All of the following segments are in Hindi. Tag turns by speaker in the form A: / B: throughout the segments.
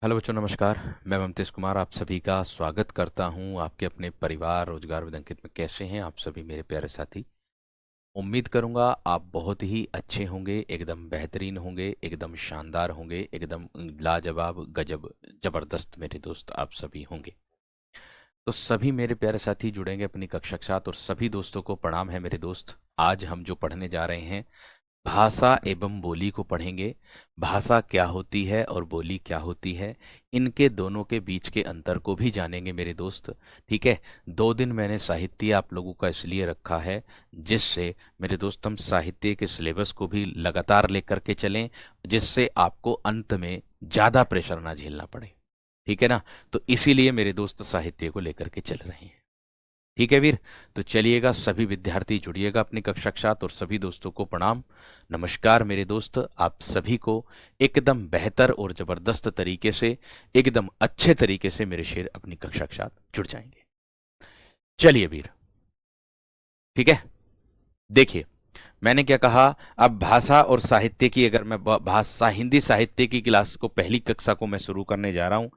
A: हेलो बच्चों, नमस्कार। मैं ममतेश कुमार आप सभी का स्वागत करता हूं आपके अपने परिवार रोजगार विद अंकित में। कैसे हैं आप सभी मेरे प्यारे साथी? उम्मीद करूंगा आप बहुत ही अच्छे होंगे, एकदम बेहतरीन होंगे, एकदम शानदार होंगे, एकदम लाजवाब गजब जबरदस्त मेरे दोस्त आप सभी होंगे। तो सभी मेरे प्यारे साथी जुड़ेंगे अपनी कक्षा के साथ और सभी दोस्तों को प्रणाम है मेरे दोस्त। आज हम जो पढ़ने जा रहे हैं भाषा एवं बोली को पढ़ेंगे। भाषा क्या होती है और बोली क्या होती है, इनके दोनों के बीच के अंतर को भी जानेंगे मेरे दोस्त। ठीक है। 2 दिन मैंने साहित्य आप लोगों का इसलिए रखा है जिससे मेरे दोस्त हम साहित्य के सिलेबस को भी लगातार लेकर के चलें, जिससे आपको अंत में ज़्यादा प्रेशर ना झेलना पड़े। ठीक है ना। तो इसीलिए मेरे दोस्त साहित्य को लेकर के चल रहे हैं। ठीक है वीर। तो चलिएगा, सभी विद्यार्थी जुड़िएगा अपनी कक्षा के साथ और सभी दोस्तों को प्रणाम नमस्कार मेरे दोस्त। आप सभी को एकदम बेहतर और जबरदस्त तरीके से, एकदम अच्छे तरीके से मेरे शेर अपनी कक्षा के साथ जुड़ जाएंगे। चलिए वीर, ठीक है। देखिए, मैंने क्या कहा। अब भाषा और साहित्य की, अगर मैं भाषा हिंदी साहित्य की क्लास को, पहली कक्षा को मैं शुरू करने जा रहा हूं।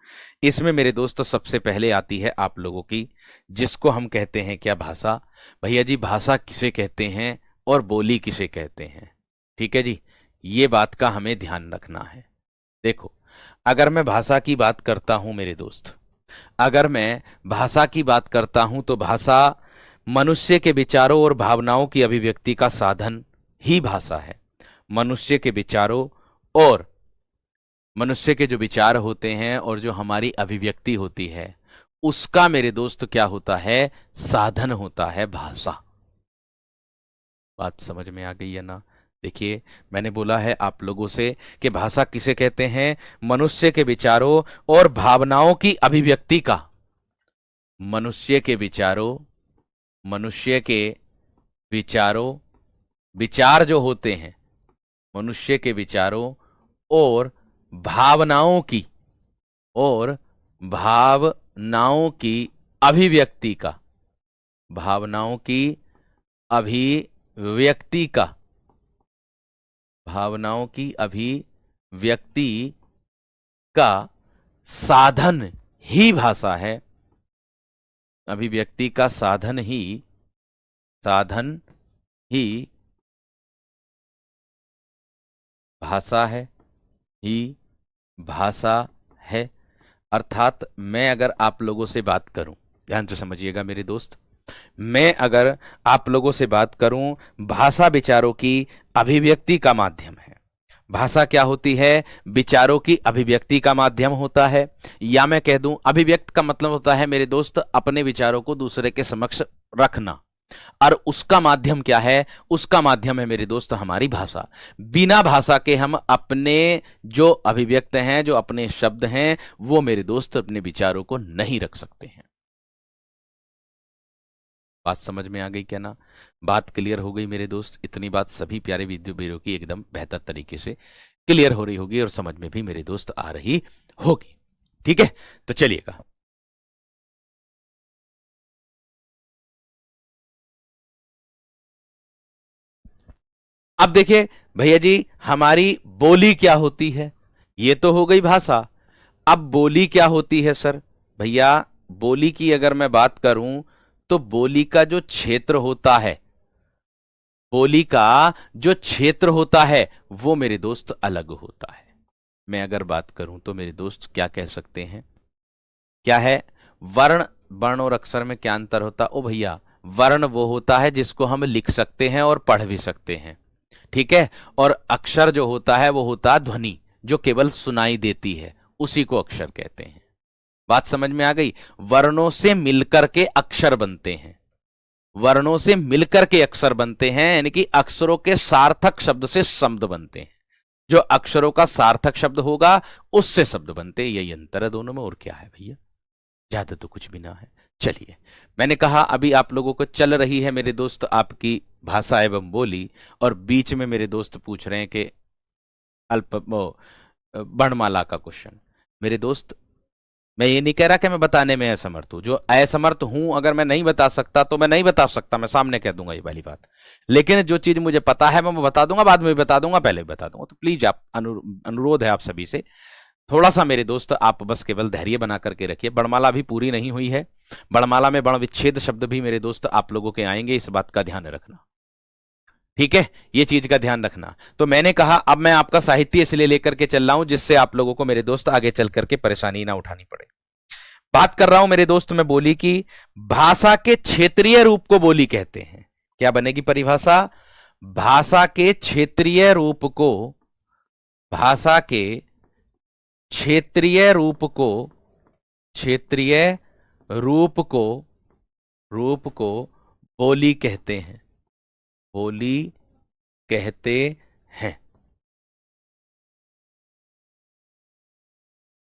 A: इसमें मेरे दोस्तों सबसे पहले आती है आप लोगों की, जिसको हम कहते हैं क्या, भाषा। भैया जी, भाषा किसे कहते हैं और बोली किसे कहते हैं? ठीक है जी, ये बात का हमें ध्यान रखना है। देखो, अगर मैं भाषा की बात करता हूं मेरे दोस्त, अगर मैं भाषा की बात करता हूं तो भाषा मनुष्य के विचारों और भावनाओं की अभिव्यक्ति का साधन ही भाषा है। मनुष्य के विचारों और मनुष्य के जो विचार होते हैं और जो हमारी अभिव्यक्ति होती है, उसका मेरे दोस्त क्या होता है, साधन होता है भाषा। बात समझ में आ गई है ना? देखिए, मैंने बोला है आप लोगों से कि भाषा किसे कहते हैं, मनुष्य के विचारों और भावनाओं की अभिव्यक्ति का। मनुष्य के विचारों, मनुष्य के विचारों, विचार जो होते हैं, मनुष्य के विचारों और भावनाओं की, और भावनाओं की अभिव्यक्ति का, भावनाओं की अभिव्यक्ति का, भावनाओं की अभिव्यक्ति का साधन ही भाषा है। अभिव्यक्ति का साधन ही, साधन ही भाषा है, ही भाषा है। अर्थात मैं अगर आप लोगों से बात करूं, ध्यान से समझिएगा मेरे दोस्त, मैं अगर आप लोगों से बात करूं, भाषा विचारों की अभिव्यक्ति का माध्यम है। भाषा क्या होती है? विचारों की अभिव्यक्ति का माध्यम होता है। या मैं कह दूं, अभिव्यक्त का मतलब होता है मेरे दोस्त अपने विचारों को दूसरे के समक्ष रखना, और उसका माध्यम क्या है? उसका माध्यम है मेरे दोस्त हमारी भाषा। बिना भाषा के हम अपने जो अभिव्यक्त हैं, जो अपने शब्द हैं, वो मेरे दोस्त अपने विचारों को नहीं रख सकते हैं। बात समझ में आ गई क्या ना? बात क्लियर हो गई मेरे दोस्त? इतनी बात सभी प्यारे विद्यार्थियों की एकदम बेहतर तरीके से क्लियर हो रही होगी और समझ में भी मेरे दोस्त आ रही होगी। ठीक है, तो चलिएगा। अब देखिए भैया जी, हमारी बोली क्या होती है? ये तो हो गई भाषा। अब बोली क्या होती है सर? भैया, बोली की अगर मैं बात करूं तो बोली का जो क्षेत्र होता है, बोली का जो क्षेत्र होता है वो मेरे दोस्त अलग होता है। मैं अगर बात करूं तो मेरे दोस्त क्या कह सकते हैं, क्या है? वर्ण, वर्ण और अक्षर में क्या अंतर होता? ओ भैया, वर्ण वो होता है जिसको हम लिख सकते हैं और पढ़ भी सकते हैं। ठीक है। और अक्षर जो होता है वो होता है ध्वनि, जो केवल सुनाई देती है, उसी को अक्षर कहते हैं। बात समझ में आ गई? वर्णों से मिलकर के अक्षर बनते हैं, वर्णों से मिलकर के अक्षर बनते हैं, यानी कि अक्षरों के सार्थक शब्द से शब्द बनते हैं। जो अक्षरों का सार्थक शब्द होगा उससे शब्द बनते हैं। यही अंतर है दोनों में, और क्या है भैया? ज्यादा तो कुछ भी ना है। चलिए, मैंने कहा अभी आप लोगों को चल रही है मेरे दोस्त आपकी भाषा एवं बोली, और बीच में मेरे दोस्त पूछ रहे हैं कि अल्प वर्णमाला का क्वेश्चन। मेरे दोस्त, मैं ये नहीं कह रहा कि मैं बताने में असमर्थ हूं। जो असमर्थ हूं, अगर मैं नहीं बता सकता तो मैं नहीं बता सकता, मैं सामने कह दूंगा ये वाली बात। लेकिन जो चीज मुझे पता है मैं बता दूंगा, बाद में भी बता दूंगा, पहले भी बता दूंगा। तो प्लीज आप अनुरोध है आप सभी से, थोड़ा सा मेरे दोस्त आप बस केवल धैर्य बना करके रखिए, बणमाला भी पूरी नहीं हुई है। बणमाला में बण विच्छेद शब्द भी मेरे दोस्त आप लोगों के आएंगे, इस बात का ध्यान रखना, ठीक है, ये चीज का ध्यान रखना। तो मैंने कहा अब मैं आपका साहित्य इसलिए लेकर के चल रहा हूं जिससे आप लोगों को मेरे दोस्त आगे चल करके परेशानी ना उठानी पड़े। बात कर रहा हूं मेरे दोस्त मैं बोली की, भाषा के क्षेत्रीय रूप को बोली कहते हैं। क्या बनेगी परिभाषा? भाषा के क्षेत्रीय रूप को, भाषा के क्षेत्रीय रूप को, क्षेत्रीय रूप को बोली कहते हैं, बोली कहते हैं।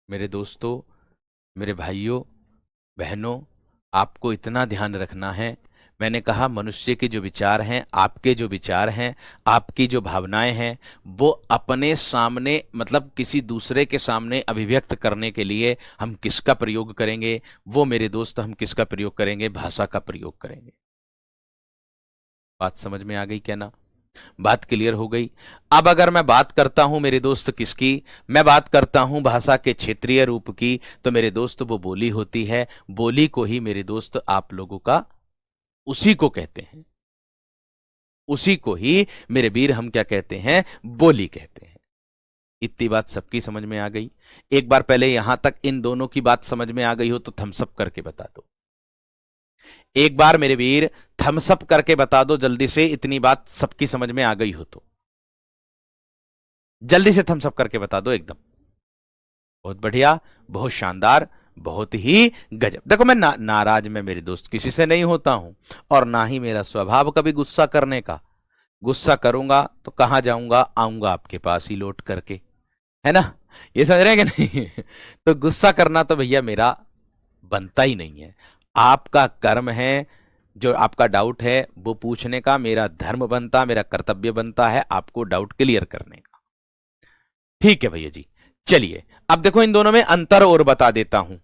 A: मेरे दोस्तों, मेरे भाइयों बहनों, आपको इतना ध्यान रखना है, मैंने कहा मनुष्य के जो विचार हैं, आपके जो विचार हैं, आपकी जो भावनाएं हैं, वो अपने सामने मतलब किसी दूसरे के सामने अभिव्यक्त करने के लिए हम किसका प्रयोग करेंगे? वो मेरे दोस्त हम किसका प्रयोग करेंगे? भाषा का प्रयोग करेंगे। बात समझ में आ गई क्या ना? बात क्लियर हो गई? अब अगर मैं बात करता हूं मेरे दोस्त किसकी, मैं बात करता हूं भाषा के क्षेत्रीय रूप की, तो मेरे दोस्त वो बोली होती है। बोली को ही मेरे दोस्त आप लोगों का उसी को कहते हैं, उसी को ही मेरे वीर हम क्या कहते हैं? बोली कहते हैं। इतनी बात सबकी समझ में आ गई? एक बार पहले यहां तक इन दोनों की बात समझ में आ गई हो तो थम्स अप करके बता दो। एक बार मेरे वीर थम्स अप करके बता दो जल्दी से, इतनी बात सबकी समझ में आ गई हो तो जल्दी से थम्स अप करके बता दो एकदम। बहुत बढ़िया, बहुत शानदार, बहुत ही गजब। देखो मैं नाराज मैं मेरे दोस्त किसी से नहीं होता हूं, और ना ही मेरा स्वभाव कभी गुस्सा करने का। गुस्सा करूंगा तो कहां जाऊंगा? आऊंगा आपके पास ही लौट करके, है ना? ये समझ रहे हैं कि नहीं? तो गुस्सा करना तो भैया मेरा बनता ही नहीं है। आपका कर्म है, जो आपका डाउट है वो पूछने का, मेरा धर्म बनता, मेरा कर्तव्य बनता है आपको डाउट क्लियर करने का। ठीक है भैया जी, चलिए अब देखो इन दोनों में अंतर और बता देता हूं,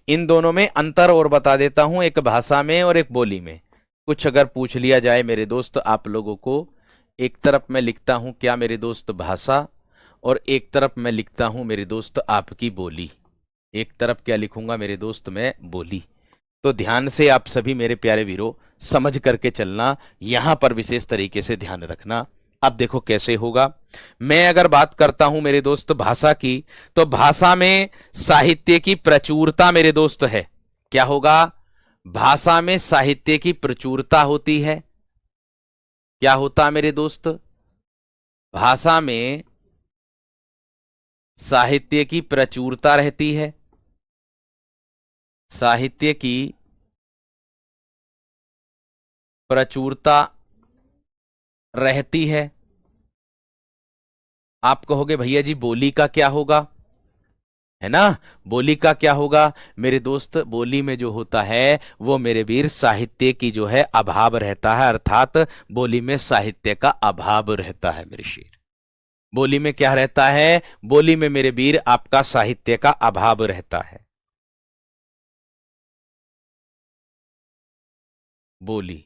A: इन दोनों में अंतर और बता देता हूं, एक भाषा में और एक बोली में। कुछ अगर पूछ लिया जाए मेरे दोस्त आप लोगों को, एक तरफ मैं लिखता हूं क्या मेरे दोस्त? भाषा, और एक तरफ मैं लिखता हूं मेरे दोस्त आपकी बोली। एक तरफ क्या लिखूंगा मेरे दोस्त? मैं बोली। तो ध्यान से आप सभी मेरे प्यारे वीरों समझ करके चलना, यहां पर विशेष तरीके से ध्यान रखना। अब देखो कैसे होगा। मैं अगर बात करता हूं मेरे दोस्त भाषा की, तो भाषा में साहित्य की प्रचुरता मेरे दोस्त है। क्या होगा? भाषा में साहित्य की प्रचुरता होती है। क्या होता मेरे दोस्त? भाषा में साहित्य की प्रचुरता रहती है, साहित्य की प्रचुरता रहती है। आप कहोगे भैया जी बोली का क्या होगा, है ना? बोली का क्या होगा मेरे दोस्त? बोली में जो होता है वो मेरे वीर साहित्य की जो है अभाव रहता है, अर्थात बोली में साहित्य का अभाव रहता है मेरे शेर। बोली में क्या रहता है? बोली में मेरे वीर आपका साहित्य का अभाव रहता है। बोली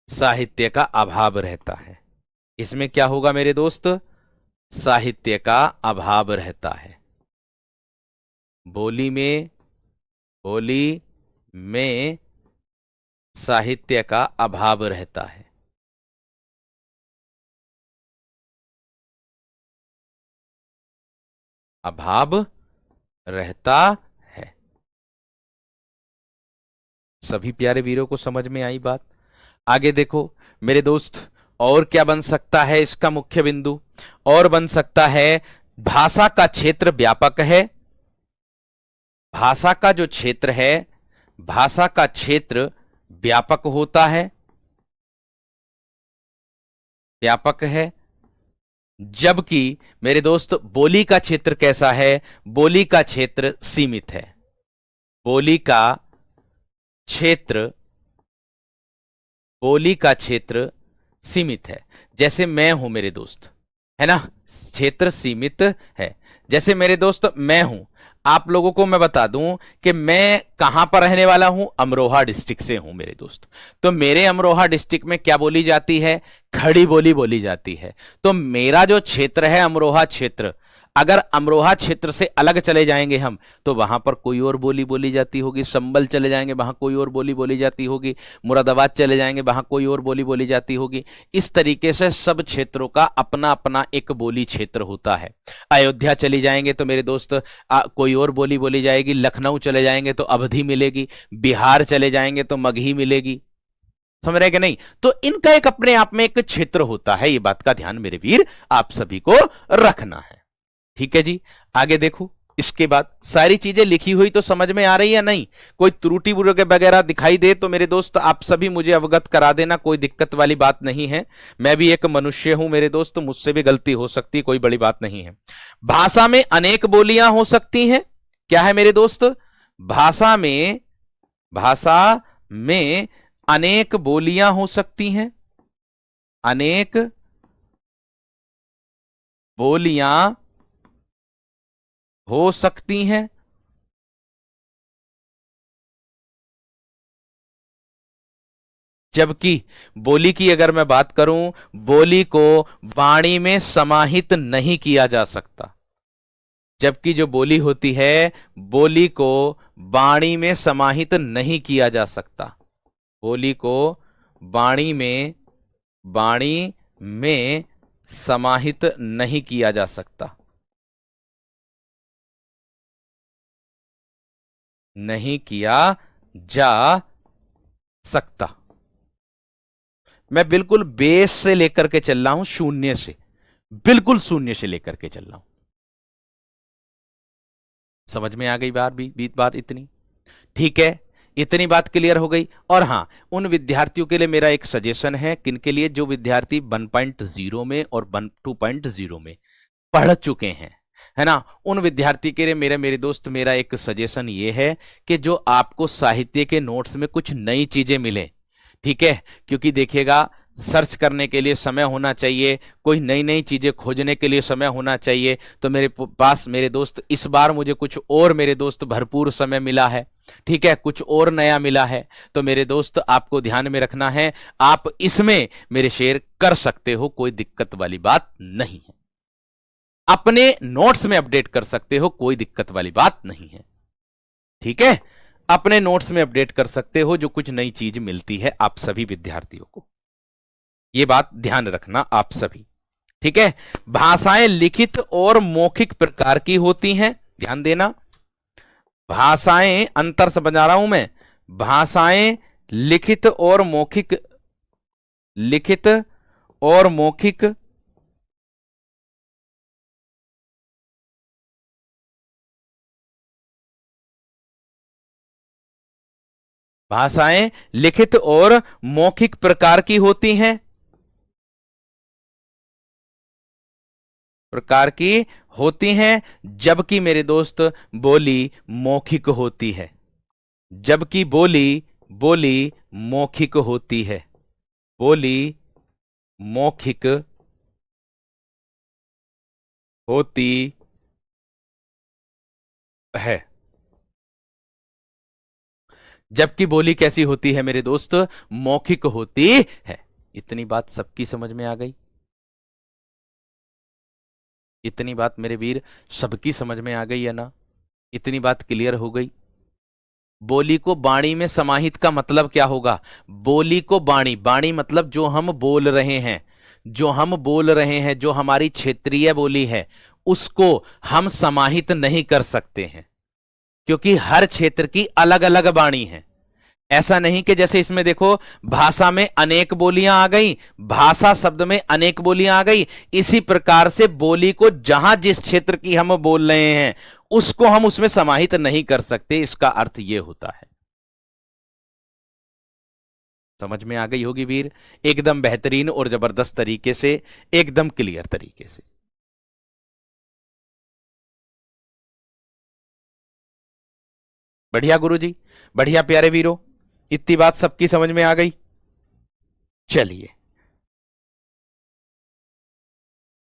A: साहित्य का अभाव रहता है, इसमें क्या होगा मेरे दोस्त? साहित्य का अभाव रहता है। बोली में साहित्य का अभाव रहता है। अभाव रहता है। सभी प्यारे वीरों को समझ में आई बात? आगे देखो मेरे दोस्त, और क्या बन सकता है इसका मुख्य बिंदु? और बन सकता है भाषा का क्षेत्र व्यापक है। भाषा का जो क्षेत्र है, भाषा का क्षेत्र व्यापक होता है, व्यापक है। जबकि मेरे दोस्त बोली का क्षेत्र कैसा है? बोली का क्षेत्र सीमित है। बोली का क्षेत्र, बोली का क्षेत्र सीमित है। जैसे मैं हूं मेरे दोस्त, है ना? क्षेत्र सीमित है। जैसे मेरे दोस्त मैं हूं, आप लोगों को मैं बता दूं कि मैं कहां पर रहने वाला हूं? अमरोहा डिस्ट्रिक्ट से हूं मेरे दोस्त। तो मेरे अमरोहा डिस्ट्रिक्ट में क्या बोली जाती है? खड़ी बोली बोली जाती है। तो मेरा जो क्षेत्र है अमरोहा क्षेत्र, अगर अमरोहा क्षेत्र से अलग चले जाएंगे हम तो वहां पर कोई और बोली बोली जाती होगी, संभल चले जाएंगे वहां कोई और बोली बोली जाती होगी, मुरादाबाद चले जाएंगे वहां कोई और बोली बोली जाती होगी। इस तरीके से सब क्षेत्रों का अपना अपना एक बोली क्षेत्र होता है। अयोध्या चली जाएंगे तो मेरे दोस्त कोई और बोली बोली जाएगी, लखनऊ चले जाएंगे तो अवधी मिलेगी, बिहार चले जाएंगे तो मगही मिलेगी। समझ रहे कि नहीं? तो इनका एक अपने आप में एक क्षेत्र होता है, ये बात का ध्यान मेरे वीर आप सभी को रखना है। ठीक है जी, आगे देखो। इसके बाद सारी चीजें लिखी हुई तो समझ में आ रही है नहीं? कोई त्रुटि वगैरह दिखाई दे तो मेरे दोस्त आप सभी मुझे अवगत करा देना, कोई दिक्कत वाली बात नहीं है। मैं भी एक मनुष्य हूं मेरे दोस्त, मुझसे भी गलती हो सकती है, कोई बड़ी बात नहीं है। भाषा में अनेक बोलियां हो सकती हैं। क्या है मेरे दोस्त? भाषा में अनेक बोलियां हो सकती हैं। अनेक बोलियां हो सकती हैं। जबकि बोली की अगर मैं बात करूं, बोली को वाणी में समाहित नहीं किया जा सकता। जबकि जो बोली होती है, बोली को वाणी में समाहित नहीं किया जा सकता। बोली को वाणी में समाहित नहीं किया जा सकता। नहीं किया जा सकता। मैं बिल्कुल बेस से लेकर के चल रहा हूं, शून्य से, बिल्कुल शून्य से लेकर के चल रहा हूं। समझ में आ गई बात इतनी? ठीक है, इतनी बात क्लियर हो गई। और हां, उन विद्यार्थियों के लिए मेरा एक सजेशन है, किनके लिए? जो विद्यार्थी 1.0 में और 2.0 में पढ़ चुके हैं, है ना, उन विद्यार्थी के लिए मेरे दोस्त मेरा एक सजेशन ये है कि जो आपको साहित्य के नोट्स में कुछ नई चीजें मिले, ठीक है, क्योंकि देखिएगा सर्च करने के लिए समय होना चाहिए, कोई नई नई चीजें खोजने के लिए समय होना चाहिए। तो मेरे पास मेरे दोस्त इस बार मुझे कुछ और मेरे दोस्त भरपूर समय मिला है, ठीक है, कुछ और नया मिला है। तो मेरे दोस्त आपको ध्यान में रखना है, आप इसमें मेरे शेयर कर सकते हो, कोई दिक्कत वाली बात नहीं है। अपने नोट्स में अपडेट कर सकते हो, कोई दिक्कत वाली बात नहीं है। ठीक है, अपने नोट्स में अपडेट कर सकते हो जो कुछ नई चीज मिलती है आप सभी विद्यार्थियों को। यह बात ध्यान रखना आप सभी। ठीक है, भाषाएं लिखित और मौखिक प्रकार की होती हैं, ध्यान देना। भाषाएं, अंतर समझा रहा हूं मैं, भाषाएं लिखित और मौखिक, लिखित और मौखिक भाषाएं लिखित और मौखिक प्रकार की होती हैं, प्रकार की होती हैं। जबकि मेरे दोस्त बोली मौखिक होती है, जबकि बोली मौखिक होती है, बोली मौखिक होती है। जबकि बोली कैसी होती है मेरे दोस्त? मौखिक होती है। इतनी बात सबकी समझ में आ गई? इतनी बात मेरे वीर सबकी समझ में आ गई है ना? इतनी बात क्लियर हो गई? बोली को वाणी में समाहित का मतलब क्या होगा? बोली को वाणी मतलब जो हम बोल रहे हैं, जो हम बोल रहे हैं, जो हमारी क्षेत्रीय बोली है, उसको हम समाहित नहीं कर सकते हैं, क्योंकि हर क्षेत्र की अलग अलग वाणी है। ऐसा नहीं कि जैसे इसमें देखो, भाषा में अनेक बोलियां आ गई, भाषा शब्द में अनेक बोलियां आ गई, इसी प्रकार से बोली को जहां जिस क्षेत्र की हम बोल रहे हैं उसको हम उसमें समाहित नहीं कर सकते। इसका अर्थ यह होता है। समझ में आ गई होगी वीर? एकदम बेहतरीन और जबरदस्त तरीके से, एकदम क्लियर तरीके से। बढ़िया गुरुजी, बढ़िया प्यारे वीरों, इतनी बात सबकी समझ में आ गई? चलिए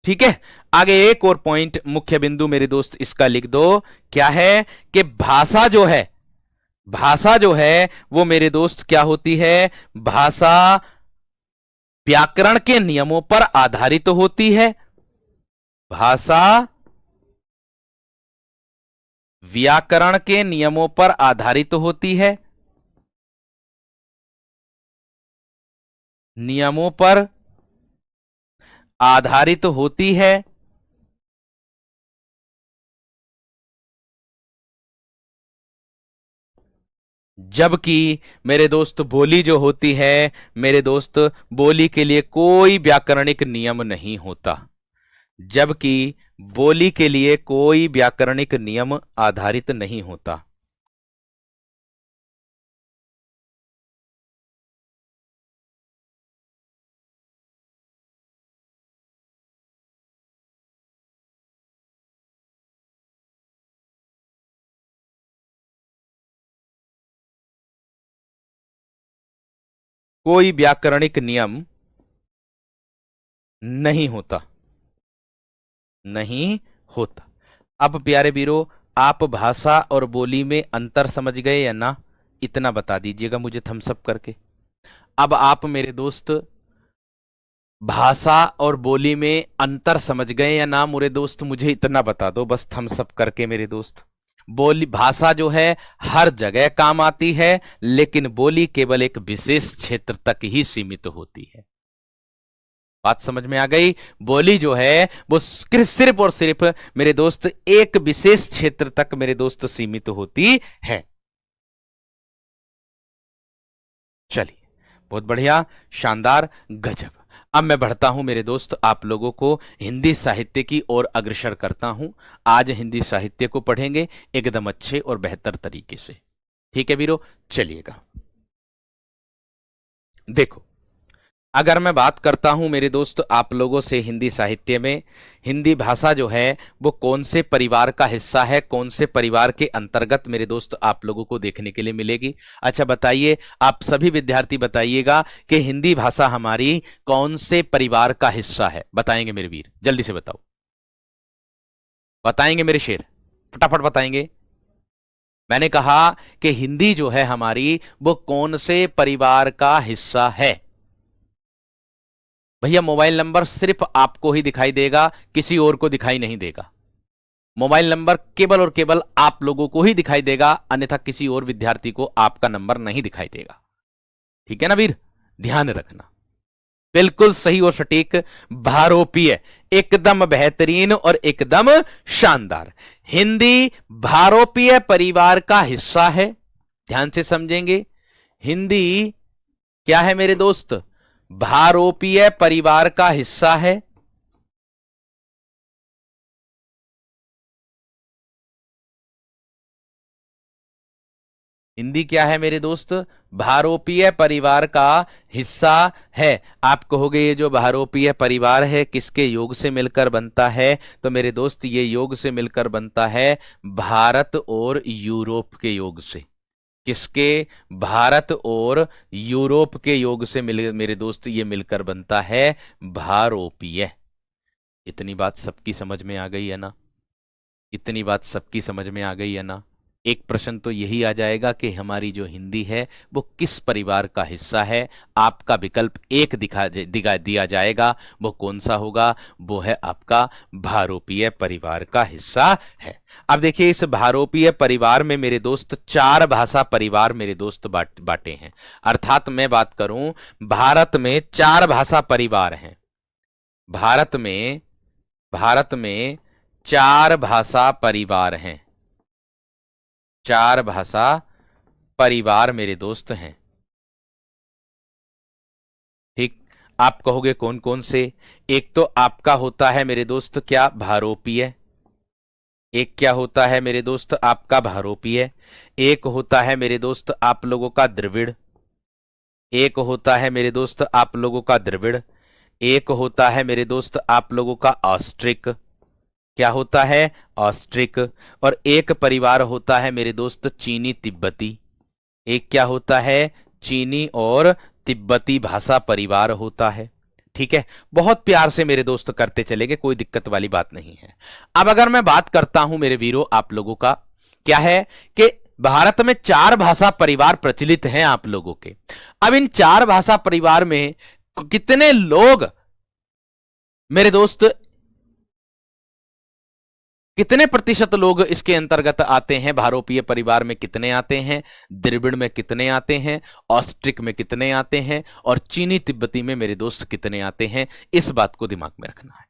A: ठीक है, आगे एक और पॉइंट, मुख्य बिंदु मेरे दोस्त इसका लिख दो। क्या है कि भाषा जो है, भाषा जो है वो मेरे दोस्त क्या होती है? भाषा व्याकरण के नियमों पर आधारित होती है। भाषा व्याकरण के नियमों पर आधारित होती है, नियमों पर आधारित होती है, जबकि मेरे दोस्त बोली जो होती है मेरे दोस्त, बोली के लिए कोई व्याकरणिक नियम नहीं होता, जबकि बोली के लिए कोई व्याकरणिक नियम आधारित नहीं होता। कोई व्याकरणिक नियम नहीं होता, नहीं होता। अब प्यारे वीरों, आप भाषा और बोली में अंतर समझ गए या ना, इतना बता दीजिएगा मुझे थम्स अप करके। अब आप मेरे दोस्त भाषा और बोली में अंतर समझ गए या ना मेरे दोस्त, मुझे इतना बता दो बस थम्स अप करके मेरे दोस्त। बोली, भाषा जो है हर जगह काम आती है, लेकिन बोली केवल एक विशेष क्षेत्र तक ही सीमित होती है। बात समझ में आ गई? बोली जो है वो सिर्फ और सिर्फ मेरे दोस्त एक विशेष क्षेत्र तक मेरे दोस्त सीमित होती है। चलिए, बहुत बढ़िया, शानदार, गजब। अब मैं बढ़ता हूं मेरे दोस्त, आप लोगों को हिंदी साहित्य की ओर अग्रसर करता हूं। आज हिंदी साहित्य को पढ़ेंगे एकदम अच्छे और बेहतर तरीके से। ठीक है वीरो, चलिएगा। देखो, अगर मैं बात करता हूं मेरे दोस्त आप लोगों से हिंदी साहित्य में, हिंदी भाषा जो है वो कौन से परिवार का हिस्सा है, कौन से परिवार के अंतर्गत मेरे दोस्त आप लोगों को देखने के लिए मिलेगी। अच्छा बताइए, आप सभी विद्यार्थी बताइएगा कि हिंदी भाषा हमारी कौन से परिवार का हिस्सा है। बताएंगे मेरे वीर, जल्दी से बताओ, बताएंगे मेरे शेर, फटाफट बताएंगे। मैंने कहा कि हिंदी जो है हमारी वो कौन से परिवार का हिस्सा है। भैया मोबाइल नंबर सिर्फ आपको ही दिखाई देगा, किसी और को दिखाई नहीं देगा। मोबाइल नंबर केवल और केवल आप लोगों को ही दिखाई देगा, अन्यथा किसी और विद्यार्थी को आपका नंबर नहीं दिखाई देगा। ठीक है ना वीर, ध्यान रखना। बिल्कुल सही और सटीक, भारोपीय, एकदम बेहतरीन और एकदम शानदार। हिंदी भारोपीय परिवार का हिस्सा है। ध्यान से समझेंगे, हिंदी क्या है मेरे दोस्त, भारोपीय परिवार का हिस्सा है। हिंदी क्या है मेरे दोस्त, भारोपीय परिवार का हिस्सा है। आप कहोगे ये जो भारोपीय परिवार है किसके योग से मिलकर बनता है, तो मेरे दोस्त ये योग से मिलकर बनता है भारत और यूरोप के योग से। किसके, भारत और यूरोप के योग से मेरे दोस्त ये मिलकर बनता है भारोपीय। इतनी बात सबकी समझ में आ गई है ना, इतनी बात सबकी समझ में आ गई है ना। एक प्रश्न तो यही आ जाएगा कि हमारी जो हिंदी है वो किस परिवार का हिस्सा है। आपका विकल्प एक दिया जाएगा, वो कौन सा होगा, वो है आपका भारोपीय परिवार का हिस्सा है। अब देखिए, इस भारोपीय परिवार में मेरे दोस्त चार भाषा परिवार मेरे दोस्त बांटे हैं। अर्थात मैं बात करूं, भारत में चार भाषा परिवार हैं। भारत में चार भाषा परिवार हैं, चार भाषा परिवार मेरे दोस्त हैं। ठीक, आप कहोगे कौन कौन से। एक तो आपका होता है मेरे दोस्त क्या, भारोपीय। एक क्या होता है मेरे दोस्त आपका भारोपीय। एक होता है मेरे दोस्त आप लोगों का द्रविड़। एक होता है मेरे दोस्त आप लोगों का द्रविड़। एक होता है मेरे दोस्त आप लोगों का ऑस्ट्रिक। क्या होता है, ऑस्ट्रिक। और एक परिवार होता है मेरे दोस्त चीनी तिब्बती। एक क्या होता है, चीनी और तिब्बती भाषा परिवार होता है। ठीक है, बहुत प्यार से मेरे दोस्त करते चलेंगे, कोई दिक्कत वाली बात नहीं है। अब अगर मैं बात करता हूं मेरे वीरों आप लोगों का, क्या है कि भारत में चार भाषा परिवार प्रचलित हैं आप लोगों के। अब इन चार भाषा परिवार में कितने लोग मेरे दोस्त कितने प्रतिशत लोग इसके अंतर्गत आते हैं, भारोपीय परिवार में कितने आते हैं, द्रविड़ में कितने आते हैं, ऑस्ट्रिक में कितने आते हैं, और चीनी तिब्बती में मेरे दोस्त कितने आते हैं, इस बात को दिमाग में रखना है।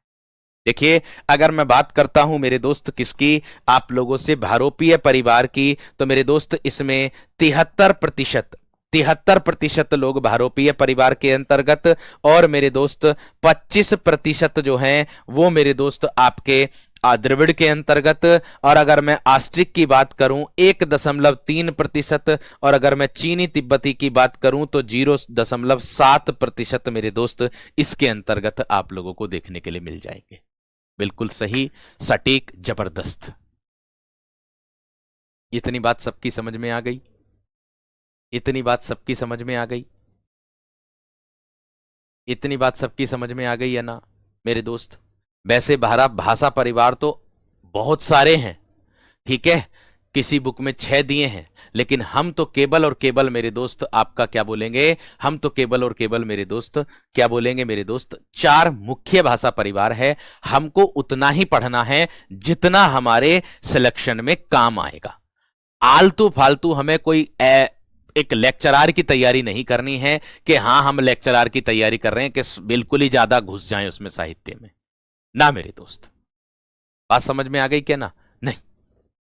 A: देखिए, अगर मैं बात करता हूं मेरे दोस्त किसकी, आप लोगों से भारोपीय परिवार की, तो मेरे दोस्त इसमें 73% लोग भारोपीय परिवार के अंतर्गत, और मेरे दोस्त 25% जो हैं वो मेरे दोस्त आपके द्रविड़ के अंतर्गत। और अगर मैं ऑस्ट्रिक की बात करूं 1.3%, और अगर मैं चीनी तिब्बती की बात करूं तो 0.7% मेरे दोस्त इसके अंतर्गत आप लोगों को देखने के लिए मिल जाएंगे। बिल्कुल सही, सटीक, जबरदस्त। इतनी बात सबकी समझ में आ गई? इतनी बात सबकी समझ में आ गई? इतनी बात सबकी समझ में आ गई है ना मेरे दोस्त? वैसे भाषा परिवार तो बहुत सारे हैं, ठीक है, किसी बुक में 6 दिए हैं, लेकिन हम तो केवल और केवल मेरे दोस्त आपका क्या बोलेंगे, हम तो केवल और केवल मेरे दोस्त क्या बोलेंगे मेरे दोस्त, 4 मुख्य भाषा परिवार है। हमको उतना ही पढ़ना है जितना हमारे सिलेक्शन में काम आएगा। आलतू फालतू हमें कोई एक लेक्चरार की तैयारी नहीं करनी है कि हां हम लेक्चरार की तैयारी कर रहे हैं कि बिल्कुल ही ज्यादा घुस जाएं उसमें साहित्य में, ना मेरे दोस्त। बात समझ में आ गई क्या? ना, नहीं,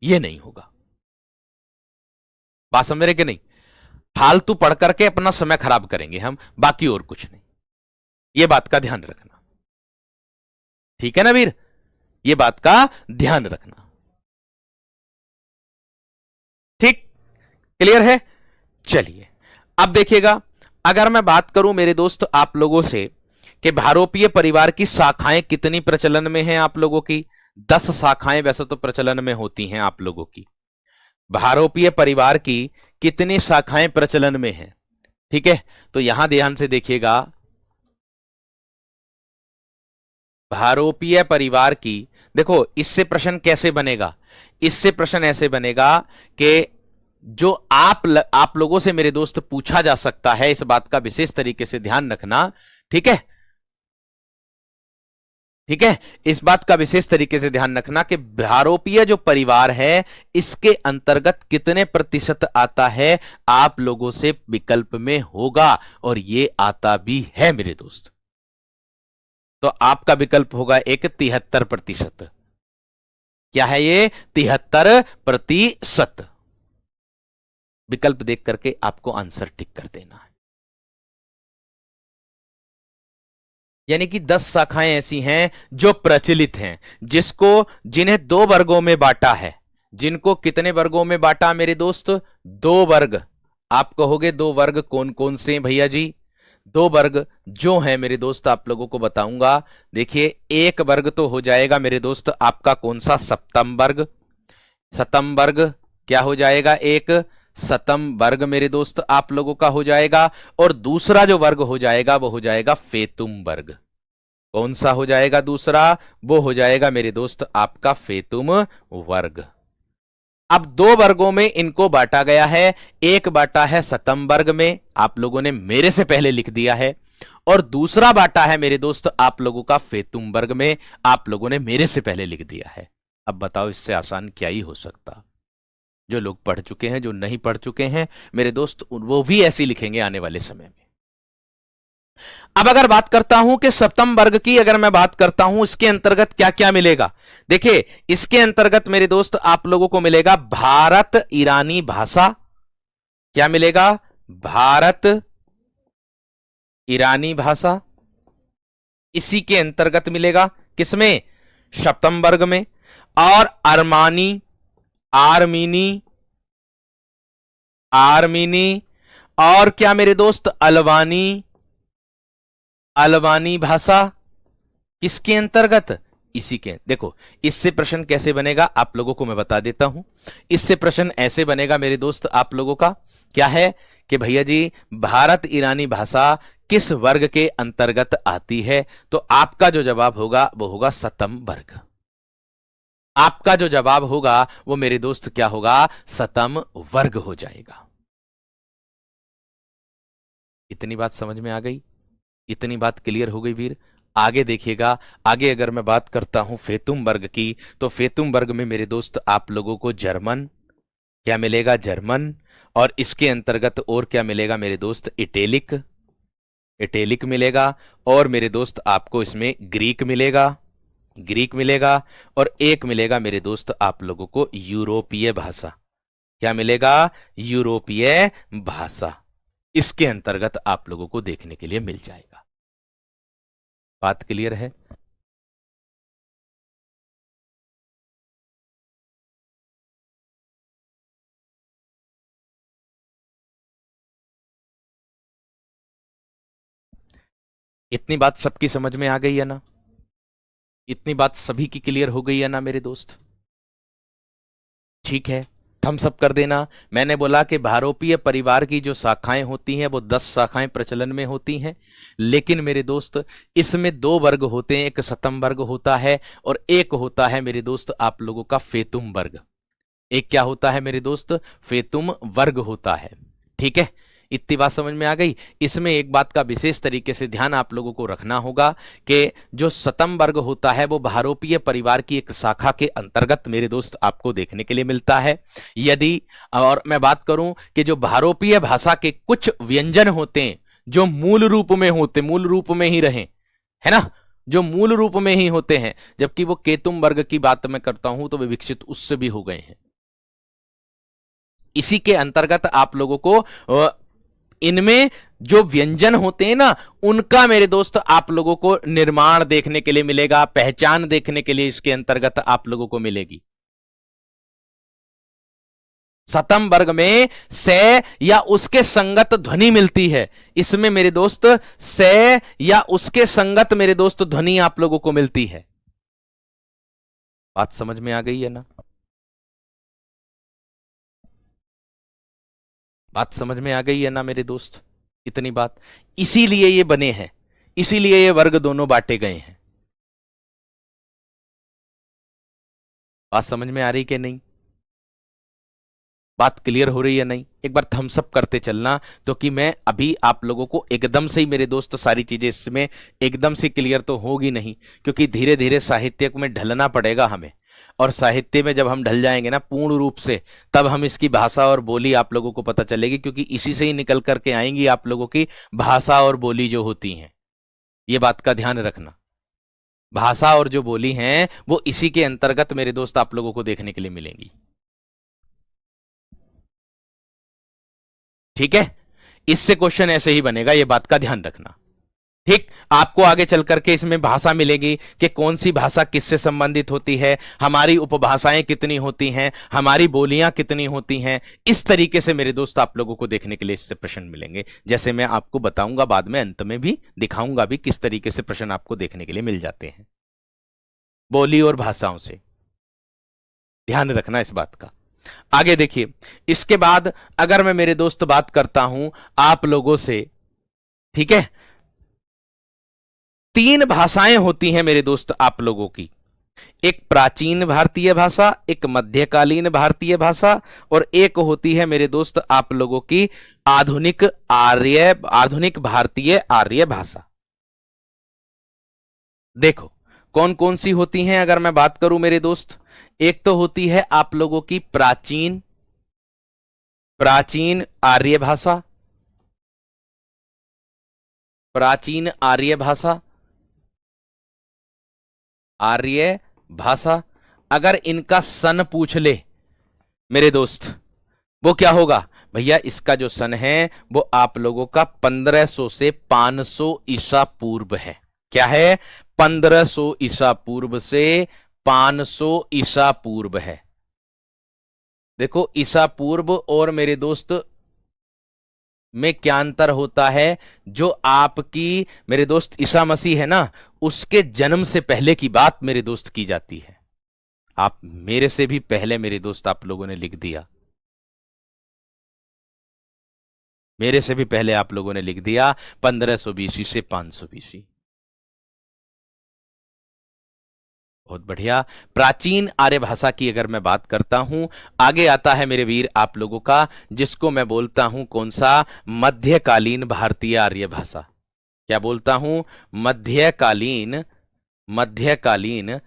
A: ये नहीं होगा। बात समझ रहे कि नहीं? फालतू पढ़ करके अपना समय खराब करेंगे हम, बाकी और कुछ नहीं। ये बात का ध्यान रखना, ठीक है ना वीर? ये बात का ध्यान रखना, ठीक, क्लियर है? चलिए, अब देखिएगा, अगर मैं बात करूं मेरे दोस्त आप लोगों से कि भारोपीय परिवार की शाखाएं कितनी प्रचलन में हैं आप लोगों की, 10 शाखाएं वैसे तो प्रचलन में होती हैं आप लोगों की। भारोपीय परिवार की कितनी शाखाएं प्रचलन में हैं, ठीक है? तो यहां ध्यान से देखिएगा, भारोपीय परिवार की, देखो इससे प्रश्न कैसे बनेगा, इससे प्रश्न ऐसे बनेगा कि जो आप लोगों से मेरे दोस्त पूछा जा सकता है, इस बात का विशेष तरीके से ध्यान रखना, ठीक है? ठीक है, इस बात का विशेष तरीके से ध्यान रखना कि भारोपीय जो परिवार है इसके अंतर्गत कितने प्रतिशत आता है, आप लोगों से विकल्प में होगा, और ये आता भी है मेरे दोस्त। तो आपका विकल्प होगा एक 73%। क्या है ये? 73%। विकल्प देख करके आपको आंसर टिक कर देना है। यानी कि 10 शाखाएं ऐसी हैं जो प्रचलित हैं, जिन्हें 2 वर्गों में बांटा है। जिनको कितने वर्गों में बांटा मेरे दोस्त? 2 वर्ग। आप कहोगे 2 वर्ग कौन कौन से भैया जी? 2 वर्ग जो है मेरे दोस्त आप लोगों को बताऊंगा। देखिए, एक वर्ग तो हो जाएगा मेरे दोस्त आपका कौन सा? सप्तम वर्ग। सतम वर्ग क्या हो जाएगा? एक सतम वर्ग मेरे दोस्त आप लोगों का हो जाएगा। और दूसरा जो वर्ग हो जाएगा वो हो जाएगा फेतुम वर्ग। कौन सा हो जाएगा दूसरा? वो हो जाएगा मेरे दोस्त आपका फेतुम वर्ग। अब 2 वर्गों में इनको बांटा गया है। एक बांटा है सतम वर्ग में, आप लोगों ने मेरे से पहले लिख दिया है, और दूसरा बांटा है मेरे दोस्त आप लोगों का फेतुम वर्ग में, आप लोगों ने मेरे से पहले लिख दिया है। अब बताओ, इससे आसान क्या ही हो सकता? जो लोग पढ़ चुके हैं, जो नहीं पढ़ चुके हैं मेरे दोस्त, वो भी ऐसे लिखेंगे आने वाले समय में। अब अगर बात करता हूं कि सप्तम वर्ग की, अगर मैं बात करता हूं इसके अंतर्गत क्या क्या मिलेगा, देखिए इसके अंतर्गत मेरे दोस्त आप लोगों को मिलेगा भारत ईरानी भाषा। क्या मिलेगा? भारत ईरानी भाषा इसी के अंतर्गत मिलेगा। किसमें? सप्तम वर्ग में। और अरमानी, आर्मीनी, आर्मीनी, और क्या मेरे दोस्त? अल्बानी, अल्बानी भाषा किसके अंतर्गत? इसी के। देखो, इससे प्रश्न कैसे बनेगा आप लोगों को मैं बता देता हूं। इससे प्रश्न ऐसे बनेगा मेरे दोस्त आप लोगों का, क्या है कि भैया जी भारत ईरानी भाषा किस वर्ग के अंतर्गत आती है? तो आपका जो जवाब होगा वो होगा सतम वर्ग। आपका जो जवाब होगा वो मेरे दोस्त क्या होगा? सतम वर्ग हो जाएगा। इतनी बात समझ में आ गई? इतनी बात क्लियर हो गई वीर? आगे देखिएगा, आगे अगर मैं बात करता हूं फेतुम वर्ग की, तो फेतुम वर्ग में मेरे दोस्त आप लोगों को जर्मन क्या मिलेगा, जर्मन। और इसके अंतर्गत और क्या मिलेगा मेरे दोस्त, इटेलिक, इटेलिक मिलेगा। और मेरे दोस्त आपको इसमें ग्रीक मिलेगा, ग्रीक मिलेगा। और एक मिलेगा मेरे दोस्त आप लोगों को यूरोपीय भाषा, क्या मिलेगा, यूरोपीय भाषा। इसके अंतर्गत आप लोगों को देखने के लिए मिल जाएगा। बात क्लियर है? इतनी बात सबकी समझ में आ गई है ना? इतनी बात सभी की क्लियर हो गई है ना मेरे दोस्त? ठीक है, थम्स अप कर देना। मैंने बोला कि भारोपीय परिवार की जो शाखाएं होती हैं वो 10 शाखाएं प्रचलन में होती हैं, लेकिन मेरे दोस्त इसमें 2 वर्ग होते हैं, एक शतम वर्ग होता है और एक होता है मेरे दोस्त आप लोगों का फेतुम वर्ग। एक क्या होता है मेरे दोस्त, फेतुम वर्ग होता है। ठीक है, इतनी बात समझ में आ गई। इसमें एक बात का विशेष तरीके से ध्यान आप लोगों को रखना होगा कि जो शतम वर्ग होता है वो भारोपीय परिवार की एक शाखा के अंतर्गत मेरे दोस्त आपको देखने के लिए मिलता है। यदि और मैं बात करूं कि जो भारोपीय भाषा के कुछ व्यंजन होते हैं जो मूल रूप में होते, मूल रूप में ही रहे, है ना, जो मूल रूप में ही होते हैं, जबकि वो केतुम वर्ग की बात मैं करता हूं तो वे विकसित उससे भी हो गए हैं। इसी के अंतर्गत आप लोगों को इनमें जो व्यंजन होते हैं ना, उनका मेरे दोस्त आप लोगों को निर्माण देखने के लिए मिलेगा, पहचान देखने के लिए इसके अंतर्गत आप लोगों को मिलेगी। शतम वर्ग में से या उसके संगत ध्वनि मिलती है, इसमें मेरे दोस्त से या उसके संगत मेरे दोस्त ध्वनि आप लोगों को मिलती है। बात समझ में आ गई है ना? बात समझ में आ गई है ना मेरे दोस्त? इतनी बात, इसीलिए ये बने हैं, इसीलिए ये वर्ग दोनों बांटे गए हैं। बात समझ में आ रही कि नहीं? बात क्लियर हो रही है नहीं? एक बार थम्स अप करते चलना, तो कि मैं अभी आप लोगों को एकदम से ही मेरे दोस्त सारी चीजें इसमें एकदम से क्लियर तो होगी नहीं, क्योंकि धीरे धीरे साहित्य में ढलना पड़ेगा हमें। और साहित्य में जब हम ढल जाएंगे ना पूर्ण रूप से, तब हम इसकी भाषा और बोली आप लोगों को पता चलेगी, क्योंकि इसी से ही निकल करके आएंगी आप लोगों की भाषा और बोली जो होती हैं। ये बात का ध्यान रखना, भाषा और जो बोली हैं वो इसी के अंतर्गत मेरे दोस्त आप लोगों को देखने के लिए मिलेंगी। ठीक है, इससे क्वेश्चन ऐसे ही बनेगा, ये बात का ध्यान रखना। ठीक, आपको आगे चल करके इसमें भाषा मिलेगी कि कौन सी भाषा किससे संबंधित होती है, हमारी उपभाषाएं कितनी होती हैं, हमारी बोलियां कितनी होती हैं। इस तरीके से मेरे दोस्त आप लोगों को देखने के लिए इससे प्रश्न मिलेंगे, जैसे मैं आपको बताऊंगा बाद में, अंत में भी दिखाऊंगा भी किस तरीके से प्रश्न आपको देखने के लिए मिल जाते हैं बोली और भाषाओं से। ध्यान रखना इस बात का। आगे देखिए, इसके बाद अगर मैं मेरे दोस्त बात करता हूं आप लोगों से, ठीक है, 3 भाषाएं होती हैं मेरे दोस्त आप लोगों की, एक प्राचीन भारतीय भाषा, एक मध्यकालीन भारतीय भाषा, और एक होती है मेरे दोस्त आप लोगों की आधुनिक भारतीय आर्य भाषा। देखो कौन कौन सी होती हैं अगर मैं बात करूं मेरे दोस्त, एक तो होती है आप लोगों की प्राचीन प्राचीन आर्य भाषा, प्राचीन आर्य भाषा, आर्य भाषा। अगर इनका सन पूछ ले मेरे दोस्त, वो क्या होगा भैया, इसका जो सन है वो आप लोगों का 1500 से 500 ईसा पूर्व है। क्या है, 1500 ईसा पूर्व से 500 ईसा पूर्व है। देखो ईसा पूर्व और मेरे दोस्त में क्या अंतर होता है, जो आपकी मेरे दोस्त ईसा मसीह है ना, उसके जन्म से पहले की बात मेरे दोस्त की जाती है। आप मेरे से भी पहले मेरे दोस्त आप लोगों ने लिख दिया, मेरे से भी पहले आप लोगों ने लिख दिया 1500 बीसी से 500 बीसी। बहुत बढ़िया। प्राचीन आर्य भाषा की अगर मैं बात करता हूं, आगे आता है मेरे वीर आप लोगों का, जिसको मैं बोलता हूं कौन सा, मध्यकालीन भारतीय आर्य भाषा। क्या बोलता हूं? मध्यकालीन, मध्यकालीन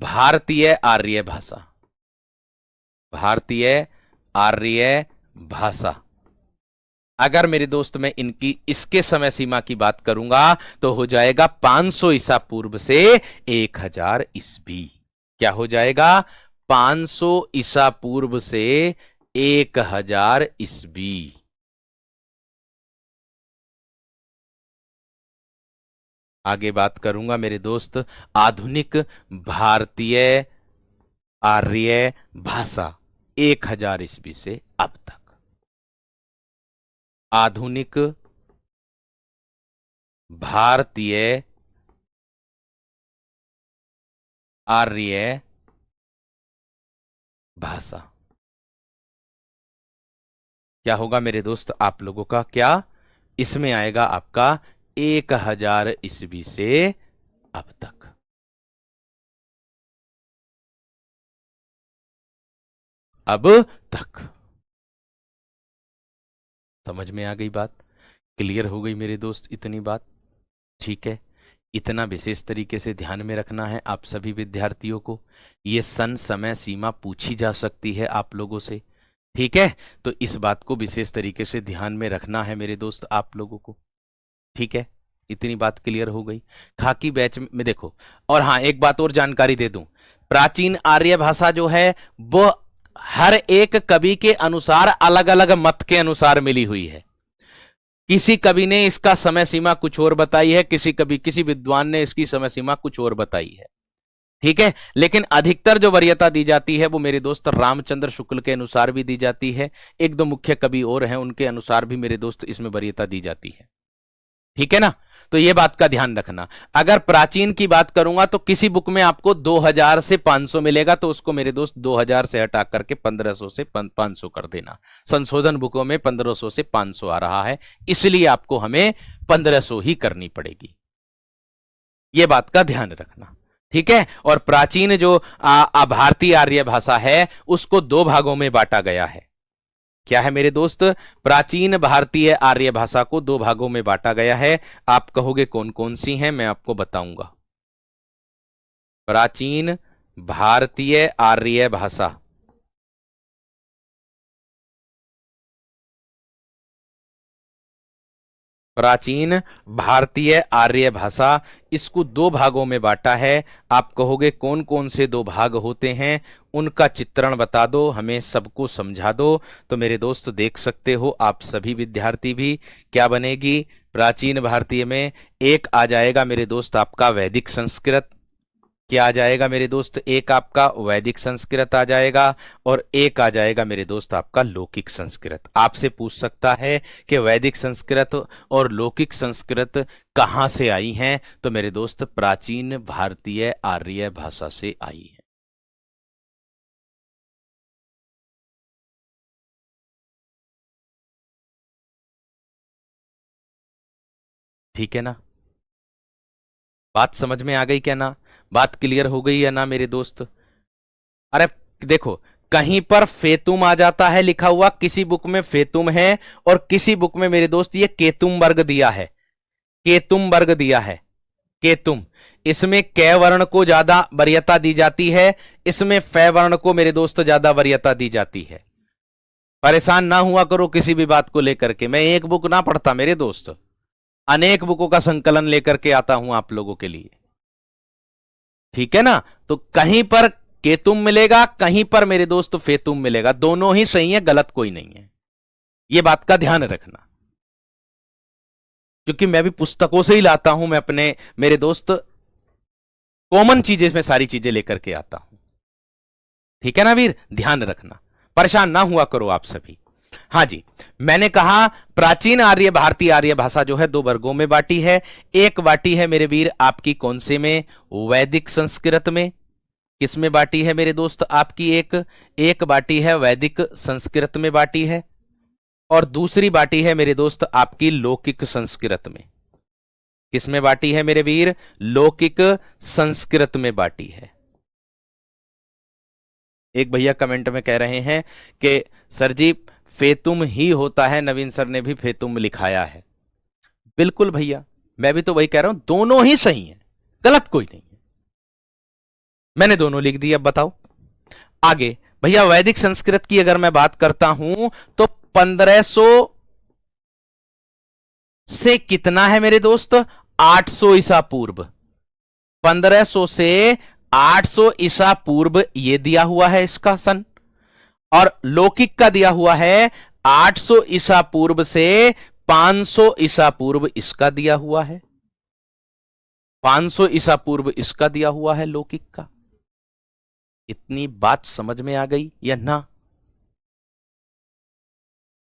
A: भारतीय आर्य भाषा, भारतीय आर्य भाषा। अगर मेरे दोस्त मैं इनकी इसके समय सीमा की बात करूंगा तो हो जाएगा 500 ईसा पूर्व से 1000 ईस्वी। क्या हो जाएगा? 500 ईसा पूर्व से 1000 ईस्वी। आगे बात करूंगा मेरे दोस्त आधुनिक भारतीय आर्य भाषा 1000 ईस्वी से अब तक। आधुनिक भारतीय आर्य भाषा। क्या होगा मेरे दोस्त आप लोगों का? क्या इसमें आएगा आपका 1000 ईस्वी से अब तक। अब तक समझ में आ गई बात? क्लियर हो गई मेरे दोस्त इतनी बात? ठीक है, इतना विशेष तरीके से ध्यान में रखना है आप सभी विद्यार्थियों को। ये सन समय सीमा पूछी जा सकती है आप लोगों से, ठीक है? तो इस बात को विशेष तरीके से ध्यान में रखना है मेरे दोस्त आप लोगों को, ठीक है? इतनी बात क्लियर हो गई। खाकी बैच में देखो, और हाँ एक बात और जानकारी दे दूं, प्राचीन आर्य भाषा जो है वो हर एक कवि के अनुसार अलग अलग मत के अनुसार मिली हुई है। किसी कवि ने इसका समय सीमा कुछ और बताई है, किसी कवि किसी विद्वान ने इसकी समय सीमा कुछ और बताई है, ठीक है? लेकिन अधिकतर जो वरीयता दी जाती है वो मेरे दोस्त रामचंद्र शुक्ल के अनुसार भी दी जाती है, एक दो मुख्य कवि और हैं उनके अनुसार भी मेरे दोस्त इसमें वरीयता दी जाती है, ठीक है ना? तो ये बात का ध्यान रखना। अगर प्राचीन की बात करूंगा तो किसी बुक में आपको 2000 से 500 मिलेगा, तो उसको मेरे दोस्त 2000 से हटा करके 1500 से 500 कर देना। संशोधन बुकों में 1500 से 500 आ रहा है, इसलिए आपको हमें 1500 ही करनी पड़ेगी। ये बात का ध्यान रखना, ठीक है? और प्राचीन जो भारतीय आर्य भाषा है उसको दो भागों में बांटा गया है। क्या है मेरे दोस्त? प्राचीन भारतीय आर्य भाषा को दो भागों में बांटा गया है। आप कहोगे कौन कौन सी हैं, मैं आपको बताऊंगा। प्राचीन भारतीय आर्य भाषा, प्राचीन भारतीय आर्य भाषा, इसको दो भागों में बांटा है। आप कहोगे कौन कौन से दो भाग होते हैं, उनका चित्रण बता दो, हमें सबको समझा दो। तो मेरे दोस्त देख सकते हो आप सभी विद्यार्थी भी, क्या बनेगी प्राचीन भारतीय में? एक आ जाएगा मेरे दोस्त आपका वैदिक संस्कृत। क्या आ जाएगा मेरे दोस्त? एक आपका वैदिक संस्कृत आ जाएगा, और एक आ जाएगा मेरे दोस्त आपका लौकिक संस्कृत। आपसे पूछ सकता है कि वैदिक संस्कृत और लौकिक संस्कृत कहां से आई हैं? तो मेरे दोस्त प्राचीन भारतीय आर्य भाषा से आई है। ठीक है ना? बात समझ में आ गई क्या ना? बात क्लियर हो गई है ना मेरे दोस्त? अरे देखो, कहीं पर फेतुम आ जाता है लिखा हुआ, किसी बुक में फेतुम है और किसी बुक में मेरे दोस्त ये केतुम वर्ग दिया है, केतुम वर्ग दिया है, केतुम। इसमें कै वर्ण को ज्यादा वरीयता दी जाती है, इसमें फै वर्ण को मेरे दोस्त ज्यादा वरीयता दी जाती है। परेशान ना हुआ करो किसी भी बात को लेकर के, मैं एक बुक ना पढ़ता मेरे दोस्त, अनेक बुकों का संकलन लेकर के आता हूं आप लोगों के लिए, ठीक है ना? तो कहीं पर केतुम मिलेगा, कहीं पर मेरे दोस्त फेतुम मिलेगा, दोनों ही सही है, गलत कोई नहीं है। यह बात का ध्यान रखना, क्योंकि मैं भी पुस्तकों से ही लाता हूं, मैं अपने मेरे दोस्त कॉमन चीजें में सारी चीजें लेकर के आता हूं, ठीक है ना वीर? ध्यान रखना, परेशान ना हुआ करो आप सभी। हाँ जी, मैंने कहा प्राचीन आर्य भारतीय आर्य भाषा जो है दो वर्गों में बांटी है। एक बांटी है मेरे वीर आपकी कौन से में? वैदिक संस्कृत में। किस में बांटी है मेरे दोस्त आपकी? एक बांटी है वैदिक संस्कृत में बांटी है, और दूसरी बांटी है मेरे दोस्त आपकी लौकिक संस्कृत में। किस में बांटी है मेरे वीर? लौकिक संस्कृत में बांटी है। एक भैया कमेंट में कह रहे हैं कि सर जी फेतुम ही होता है, नवीन सर ने भी फेतुम लिखाया है। बिल्कुल भैया, मैं भी तो वही कह रहा हूं, दोनों ही सही है, गलत कोई नहीं है। मैंने दोनों लिख दिए। अब बताओ आगे। भैया वैदिक संस्कृत की अगर मैं बात करता हूं तो 1500 से कितना है मेरे दोस्त, 800 ईसा पूर्व। 1500 से 800 ईसा पूर्व ये दिया हुआ है इसका सन, और लौकिक का दिया हुआ है 800 ईसा पूर्व से 500 ईसा पूर्व इसका दिया हुआ है। 500 ईसा पूर्व इसका दिया हुआ है लौकिक का। इतनी बात समझ में आ गई या ना?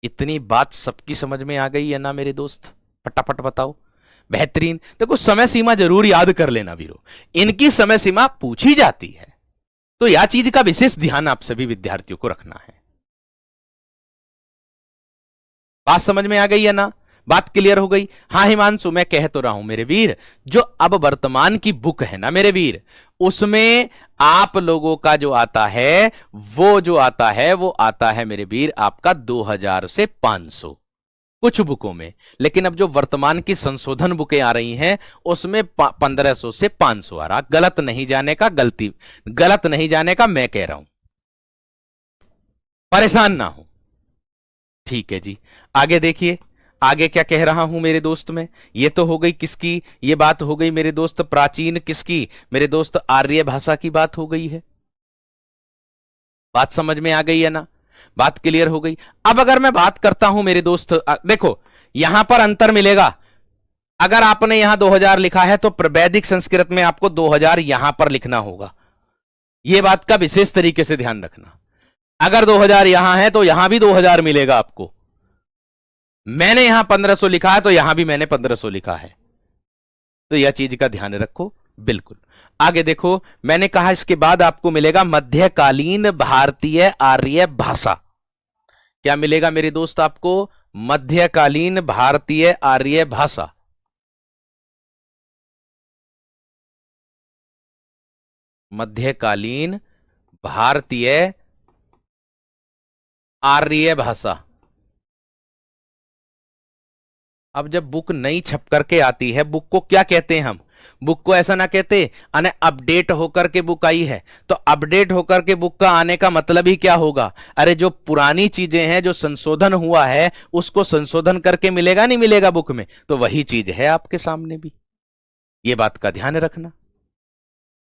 A: इतनी बात सबकी समझ में आ गई या ना मेरे दोस्त? फटाफट बताओ। बेहतरीन। देखो समय सीमा जरूर याद कर लेना वीरो, इनकी समय सीमा पूछी जाती है, तो यह चीज का विशेष ध्यान आप सभी विद्यार्थियों को रखना है। बात समझ में आ गई है ना? बात क्लियर हो गई? हाँ हिमांशु, मैं कह तो रहा हूं मेरे वीर, जो अब वर्तमान की बुक है ना मेरे वीर, उसमें आप लोगों का जो आता है वो आता है मेरे वीर आपका 2000 से 500 कुछ बुकों में। लेकिन अब जो वर्तमान की संशोधन बुकें आ रही हैं उसमें 1500 से 500 आ रहा। गलत नहीं जाने का, गलत नहीं जाने का मैं कह रहा हूं, परेशान ना हो। ठीक है जी, आगे देखिए, आगे क्या कह रहा हूं मेरे दोस्त में। ये तो हो गई किसकी, ये बात हो गई मेरे दोस्त प्राचीन किसकी, मेरे दोस्त आर्य भाषा की बात हो गई है। बात समझ में आ गई है ना? बात क्लियर हो गई। अब अगर मैं बात करता हूं मेरे दोस्त, देखो यहां पर अंतर मिलेगा। अगर आपने यहां 2000 लिखा है तो वैदिक संस्कृत में आपको 2000 यहां पर लिखना होगा। यह बात का विशेष तरीके से ध्यान रखना। अगर 2000 यहां है तो यहां भी 2000 मिलेगा आपको। मैंने यहां 1500 लिखा है तो यहां भी मैंने 1500 लिखा है, तो यह चीज का ध्यान रखो। बिल्कुल। आगे देखो, मैंने कहा इसके बाद आपको मिलेगा मध्यकालीन भारतीय आर्य भाषा। क्या मिलेगा मेरे दोस्त आपको? मध्यकालीन भारतीय आर्य भाषा। मध्यकालीन भारतीय आर्य भाषा। अब जब बुक नई छप करके आती है, बुक को क्या कहते हैं हम? बुक को ऐसा ना कहते अने अपडेट होकर के बुक आई है, तो अपडेट होकर के बुक का आने का मतलब ही क्या होगा? अरे जो पुरानी चीजें हैं, जो संशोधन हुआ है, उसको संशोधन करके मिलेगा नहीं मिलेगा बुक में, तो वही चीज है आपके सामने भी। ये बात का ध्यान रखना,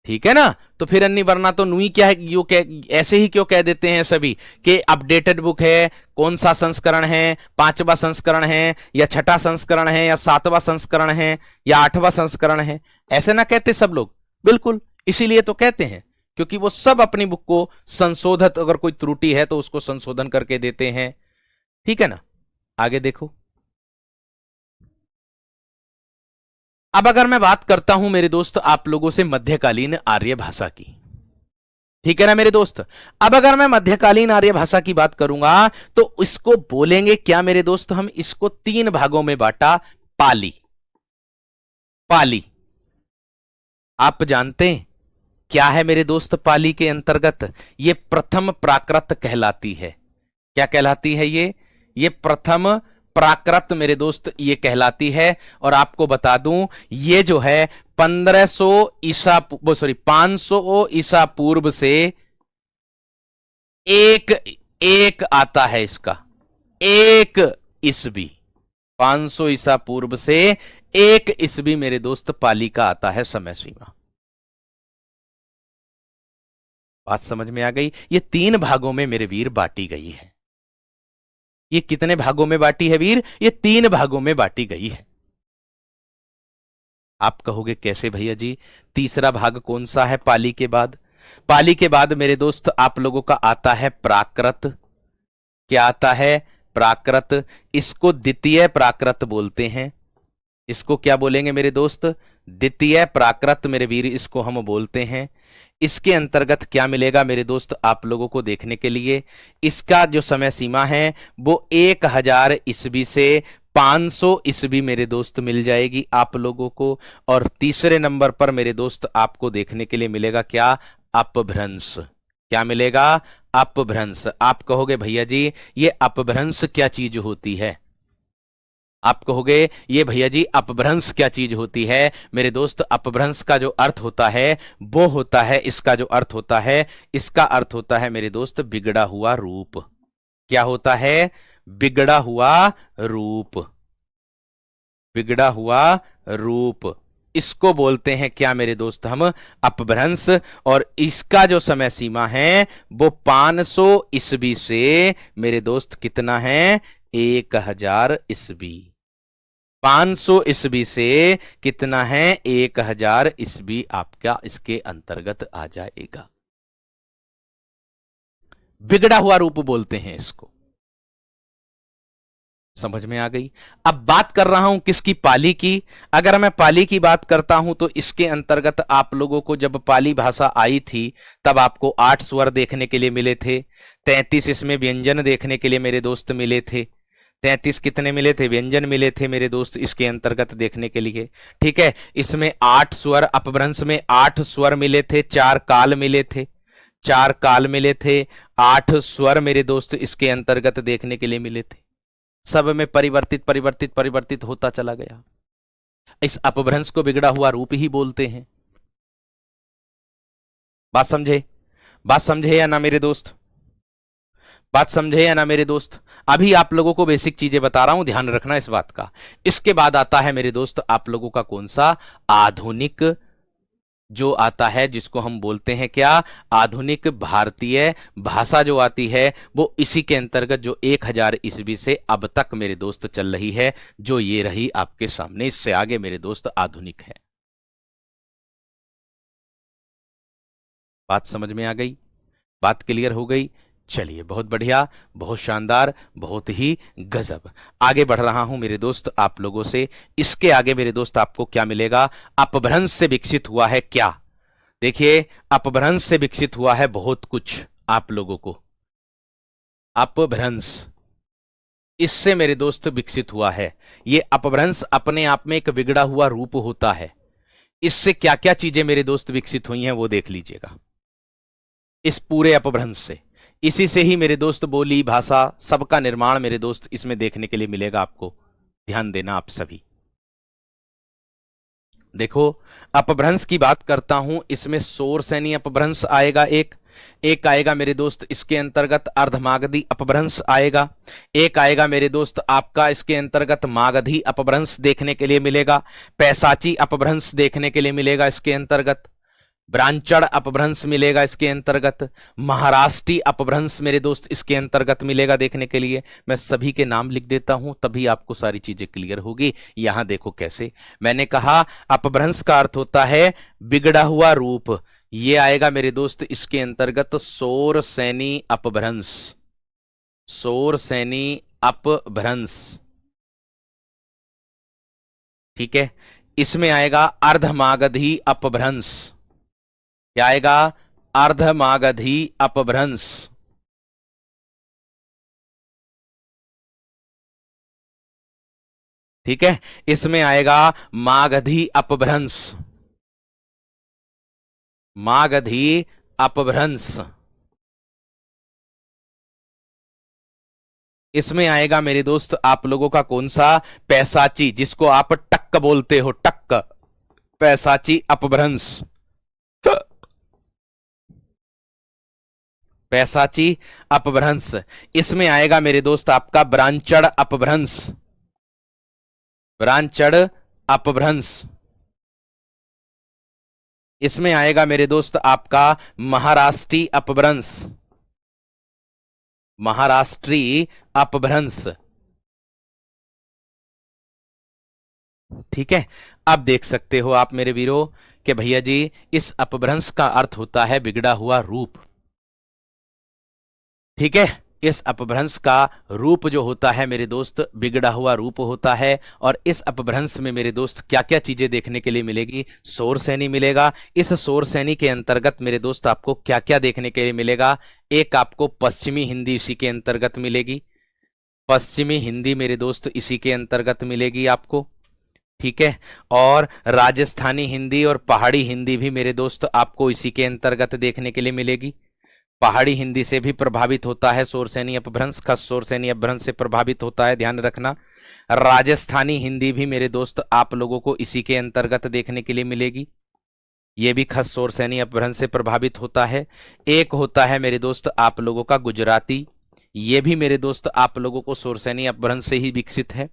A: ठीक है ना? तो फिर अन्य वरना तो नुई क्या है, यू ऐसे ही क्यों कह देते हैं सभी कि अपडेटेड बुक है, कौन सा संस्करण है, 5वां संस्करण है या 6ठा संस्करण है या 7वां संस्करण है या 8वां संस्करण है, ऐसे ना कहते सब लोग? बिल्कुल, इसीलिए तो कहते हैं, क्योंकि वो सब अपनी बुक को संशोधित, अगर कोई त्रुटि है तो उसको संशोधन करके देते हैं, ठीक है ना? आगे देखो, अब अगर मैं बात करता हूं मेरे दोस्त आप लोगों से मध्यकालीन आर्य भाषा की, ठीक है ना मेरे दोस्त? अब अगर मैं मध्यकालीन आर्य भाषा की बात करूंगा तो इसको बोलेंगे क्या मेरे दोस्त? हम इसको 3 भागों में बांटा। पाली। पाली आप जानते हैं क्या है मेरे दोस्त? पाली के अंतर्गत ये प्रथम प्राकृत कहलाती है। क्या कहलाती है ये प्रथम प्राकृत मेरे दोस्त ये कहलाती है। और आपको बता दूं, ये जो है 1500 ईसा 500 ईसा पूर्व से एक आता है इसका, एक ईस्वी। 500 ईसा पूर्व से एक ईस्वी मेरे दोस्त पाली का आता है समय सीमा। बात समझ में आ गई? ये 3 भागों में मेरे वीर बांटी गई है। ये कितने भागों में बांटी है वीर? ये 3 भागों में बांटी गई है। आप कहोगे कैसे भैया जी? तीसरा भाग कौन सा है पाली के बाद? पाली के बाद मेरे दोस्त आप लोगों का आता है प्राकृत। क्या आता है? प्राकृत। इसको द्वितीय प्राकृत बोलते हैं। इसको क्या बोलेंगे मेरे दोस्त? द्वितीय प्राकृत मेरे वीर इसको हम बोलते हैं। इसके अंतर्गत क्या मिलेगा मेरे दोस्त आप लोगों को देखने के लिए? इसका जो समय सीमा है वो 1000 ईस्वी से 500 ईस्वी मेरे दोस्त मिल जाएगी आप लोगों को। और तीसरे नंबर पर मेरे दोस्त आपको देखने के लिए मिलेगा क्या? अपभ्रंश। क्या मिलेगा? अपभ्रंश। आप कहोगे भैया जी ये अपभ्रंश क्या चीज होती है? आप कहोगे ये भैया जी अपभ्रंश क्या चीज होती है? मेरे दोस्त अपभ्रंश का जो अर्थ होता है वो होता है, इसका जो अर्थ होता है, इसका अर्थ होता है मेरे दोस्त बिगड़ा हुआ रूप। क्या होता है? बिगड़ा हुआ रूप। बिगड़ा हुआ रूप, इसको बोलते हैं क्या मेरे दोस्त? हम अपभ्रंश। और इसका जो समय सीमा है वो 500 ईस्वी से मेरे दोस्त कितना है? 1000 ईस्वी। 500 ईस्वी से कितना है? 1000 ईस्वी आपका इसके अंतर्गत आ जाएगा। बिगड़ा हुआ रूप बोलते हैं इसको। समझ में आ गई? अब बात कर रहा हूं किसकी? पाली की। अगर मैं पाली की बात करता हूं तो इसके अंतर्गत आप लोगों को जब पाली भाषा आई थी तब आपको 8 स्वर देखने के लिए मिले थे, 33 इसमें व्यंजन देखने के लिए मेरे दोस्त मिले थे। 33 कितने मिले थे? व्यंजन मिले थे मेरे दोस्त इसके अंतर्गत देखने के लिए। ठीक है, इसमें 8 स्वर, अपभ्रंश में 8 स्वर मिले थे, 4 काल मिले थे, 4 काल मिले थे, 8 स्वर मेरे दोस्त इसके अंतर्गत देखने के लिए मिले थे। सब में परिवर्तित परिवर्तित परिवर्तित होता चला गया। इस अपभ्रंश को बिगड़ा हुआ रूप ही बोलते हैं। बात समझे? बात समझे या ना मेरे दोस्त? बात समझे या ना मेरे दोस्त? अभी आप लोगों को बेसिक चीजें बता रहा हूं, ध्यान रखना इस बात का। इसके बाद आता है मेरे दोस्त आप लोगों का कौन सा? आधुनिक जो आता है, जिसको हम बोलते हैं क्या? आधुनिक भारतीय भाषा जो आती है वो इसी के अंतर्गत जो 1000 ईस्वी से अब तक मेरे दोस्त चल रही है, जो ये रही आपके सामने। इससे आगे मेरे दोस्त आधुनिक है। बात समझ में आ गई? बात क्लियर हो गई? चलिए, बहुत बढ़िया, बहुत शानदार, बहुत ही गजब। आगे बढ़ रहा हूं मेरे दोस्त आप लोगों से। इसके आगे मेरे दोस्त आपको क्या मिलेगा? अपभ्रंश से विकसित हुआ है क्या? देखिए, अपभ्रंश से विकसित हुआ है बहुत कुछ आप लोगों को। अपभ्रंश इससे मेरे दोस्त विकसित हुआ है। ये अपभ्रंश अपने आप में एक बिगड़ा हुआ रूप होता है। इससे क्या क्या चीजें मेरे दोस्त विकसित हुई हैं वो देख लीजिएगा। इस पूरे अपभ्रंश से, इसी से ही मेरे दोस्त बोली भाषा सबका निर्माण मेरे दोस्त इसमें देखने के लिए मिलेगा आपको। ध्यान देना आप सभी। देखो, अपभ्रंश की बात करता हूं, इसमें शोर सैनी अपभ्रंश आएगा, एक आएगा मेरे दोस्त इसके अंतर्गत अर्धमागधी अपभ्रंश आएगा, एक आएगा मेरे दोस्त आपका इसके अंतर्गत मागधी अपभ्रंश देखने के लिए मिलेगा, पैसाची अपभ्रंश देखने के लिए मिलेगा इसके अंतर्गत, ब्रांचड़ अपभ्रंश मिलेगा इसके अंतर्गत, महाराष्ट्री अपभ्रंश मेरे दोस्त इसके अंतर्गत मिलेगा देखने के लिए। मैं सभी के नाम लिख देता हूं तभी आपको सारी चीजें क्लियर होगी। यहां देखो कैसे मैंने कहा, अपभ्रंश का अर्थ होता है बिगड़ा हुआ रूप। ये आएगा मेरे दोस्त इसके अंतर्गत शोर सैनी अपभ्रंश, शोर सैनी अपभ्रंश। ठीक है, इसमें आएगा अर्धमागधी अपभ्रंश। क्या आएगा? अर्धमागधी अपभ्रंश। ठीक है, इसमें आएगा मागधी अपभ्रंश, मागधी अपभ्रंश। इसमें आएगा मेरे दोस्त आप लोगों का कौन सा? पैसाची, जिसको आप टक्क बोलते हो, टक्क, पैसाची अपभ्रंश, पैसाची अपभ्रंश। इसमें आएगा मेरे दोस्त आपका ब्रांचड़ अपभ्रंश, ब्रांचड़ अपभ्रंश। इसमें आएगा मेरे दोस्त आपका महाराष्ट्री अपभ्रंश, महाराष्ट्री अपभ्रंश। ठीक है, अब देख सकते हो आप मेरे वीरों कि भैया जी इस अपभ्रंश का अर्थ होता है बिगड़ा हुआ रूप। ठीक है, इस अपभ्रंश का रूप जो होता है मेरे दोस्त बिगड़ा हुआ रूप होता है। और इस अपभ्रंश में मेरे दोस्त क्या क्या चीजें देखने के लिए मिलेगी? शोर सैनी मिलेगा। इस शोर सैनी के अंतर्गत मेरे दोस्त आपको क्या क्या देखने के लिए मिलेगा? एक आपको पश्चिमी हिंदी इसी के अंतर्गत मिलेगी, पश्चिमी हिंदी मेरे दोस्त इसी के अंतर्गत मिलेगी आपको। ठीक है, और राजस्थानी हिंदी और पहाड़ी हिंदी भी मेरे दोस्त आपको इसी के अंतर्गत देखने के लिए मिलेगी। पहाड़ी हिंदी से भी प्रभावित होता है शोरसेनी अपभ्रंश, खस शोरसेनी अपभ्रंश से प्रभावित होता है, ध्यान रखना। राजस्थानी हिंदी भी मेरे दोस्त आप लोगों को इसी के अंतर्गत देखने के लिए मिलेगी, ये भी खस शोरसेनी अपभ्रंश से प्रभावित होता है। एक होता है मेरे दोस्त आप लोगों का गुजराती, ये भी मेरे दोस्त आप लोगों को शोरसेनी अपभ्रंश से ही विकसित है।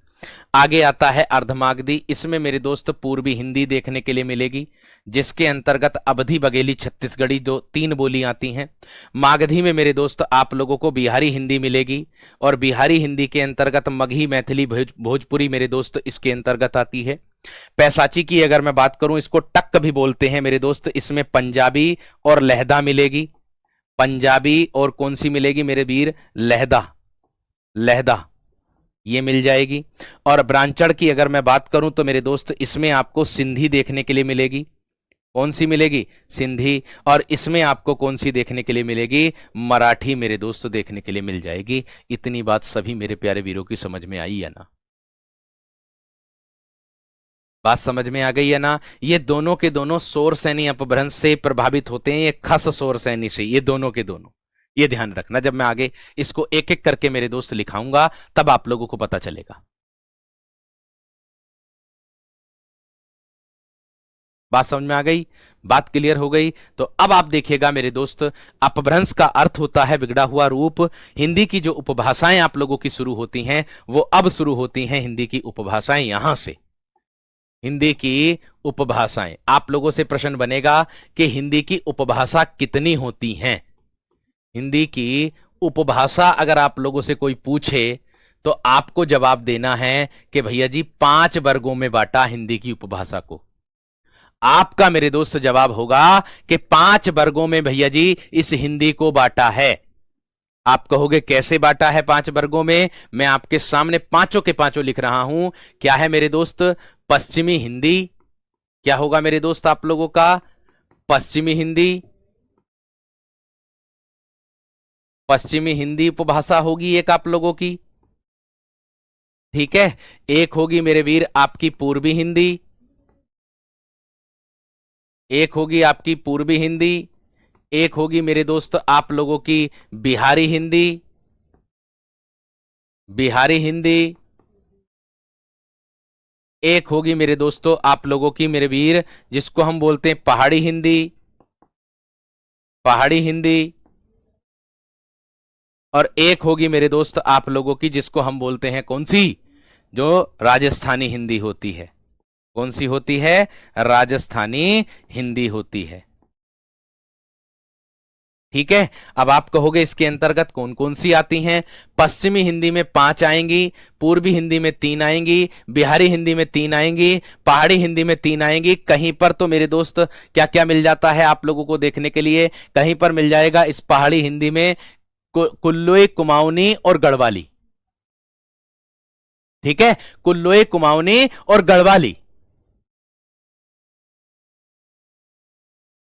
A: आगे आता है अर्धमागधी, इसमें मेरे दोस्त पूर्वी हिंदी देखने के लिए मिलेगी, जिसके अंतर्गत अवधी बघेली छत्तीसगढ़ी दो 3 बोली आती हैं। मागधी में मेरे दोस्त आप लोगों को बिहारी हिंदी मिलेगी, और बिहारी हिंदी के अंतर्गत मगही, मैथिली, भोजपुरी मेरे दोस्त इसके अंतर्गत आती है। पैसाची की अगर मैं बात करूं, इसको टक्क भी बोलते हैं मेरे दोस्त, इसमें पंजाबी और लहदा मिलेगी। पंजाबी और कौन सी मिलेगी मेरे वीर? लहदा, लहदा ये मिल जाएगी। और ब्रांचड़ की अगर मैं बात करूं तो मेरे दोस्त इसमें आपको सिंधी देखने के लिए मिलेगी। कौन सी मिलेगी? सिंधी। और इसमें आपको कौन सी देखने के लिए मिलेगी? मराठी मेरे दोस्त देखने के लिए मिल जाएगी। इतनी बात सभी मेरे प्यारे वीरों की समझ में आई है ना? बात समझ में आ गई है ना? ये दोनों के दोनों शोरसेनी अपभ्रंश से प्रभावित होते हैं, ये खस शोरसेनी से, ये दोनों के दोनों। ये ध्यान रखना, जब मैं आगे इसको एक एक करके मेरे दोस्त लिखाऊंगा तब आप लोगों को पता चलेगा। बात समझ में आ गई? बात क्लियर हो गई? तो अब आप देखिएगा मेरे दोस्त, अपभ्रंश का अर्थ होता है बिगड़ा हुआ रूप। हिंदी की जो उपभाषाएं आप लोगों की शुरू होती हैं वो अब शुरू होती हैं हिंदी की उपभाषाएं यहां से। हिंदी की उपभाषाएं, आप लोगों से प्रश्न बनेगा कि हिंदी की उपभाषा कितनी होती हैं? हिंदी की उपभाषा अगर आप लोगों से कोई पूछे तो आपको जवाब देना है कि भैया जी 5 वर्गों में बांटा हिंदी की उपभाषा को। आपका मेरे दोस्त जवाब होगा कि 5 वर्गों में भैया जी इस हिंदी को बांटा है। आप कहोगे कैसे बांटा है 5 वर्गों में? मैं आपके सामने पांचों के पांचों लिख रहा हूं। क्या है मेरे दोस्त? पश्चिमी हिंदी, क्या होगा मेरे दोस्त आप लोगों का? पश्चिमी हिंदी, पश्चिमी हिंदी उपभाषा होगी एक आप लोगों की, ठीक है। एक होगी मेरे वीर आपकी पूर्वी हिंदी, एक होगी आपकी पूर्वी हिंदी, एक होगी मेरे दोस्त आप लोगों की बिहारी हिंदी, बिहारी हिंदी, एक होगी मेरे दोस्तों आप लोगों की मेरे वीर जिसको हम बोलते हैं पहाड़ी हिंदी, पहाड़ी हिंदी, और एक होगी मेरे दोस्त आप लोगों की जिसको हम बोलते हैं कौन सी? जो राजस्थानी हिंदी होती है। कौन सी होती है? राजस्थानी हिंदी होती है, ठीक है। अब आप कहोगे इसके अंतर्गत कौन कौन सी आती हैं? पश्चिमी हिंदी में 5 आएंगी, पूर्वी हिंदी में 3 आएंगी, बिहारी हिंदी में 3 आएंगी, पहाड़ी हिंदी में 3 आएंगी। कहीं पर तो मेरे दोस्त क्या क्या मिल जाता है आप लोगों को देखने के लिए? कहीं पर मिल जाएगा इस पहाड़ी हिंदी में कुल्लोई, कुमाऊनी और गढ़वाली, ठीक है। कुल्लोई, कुमाऊनी और गढ़वाली।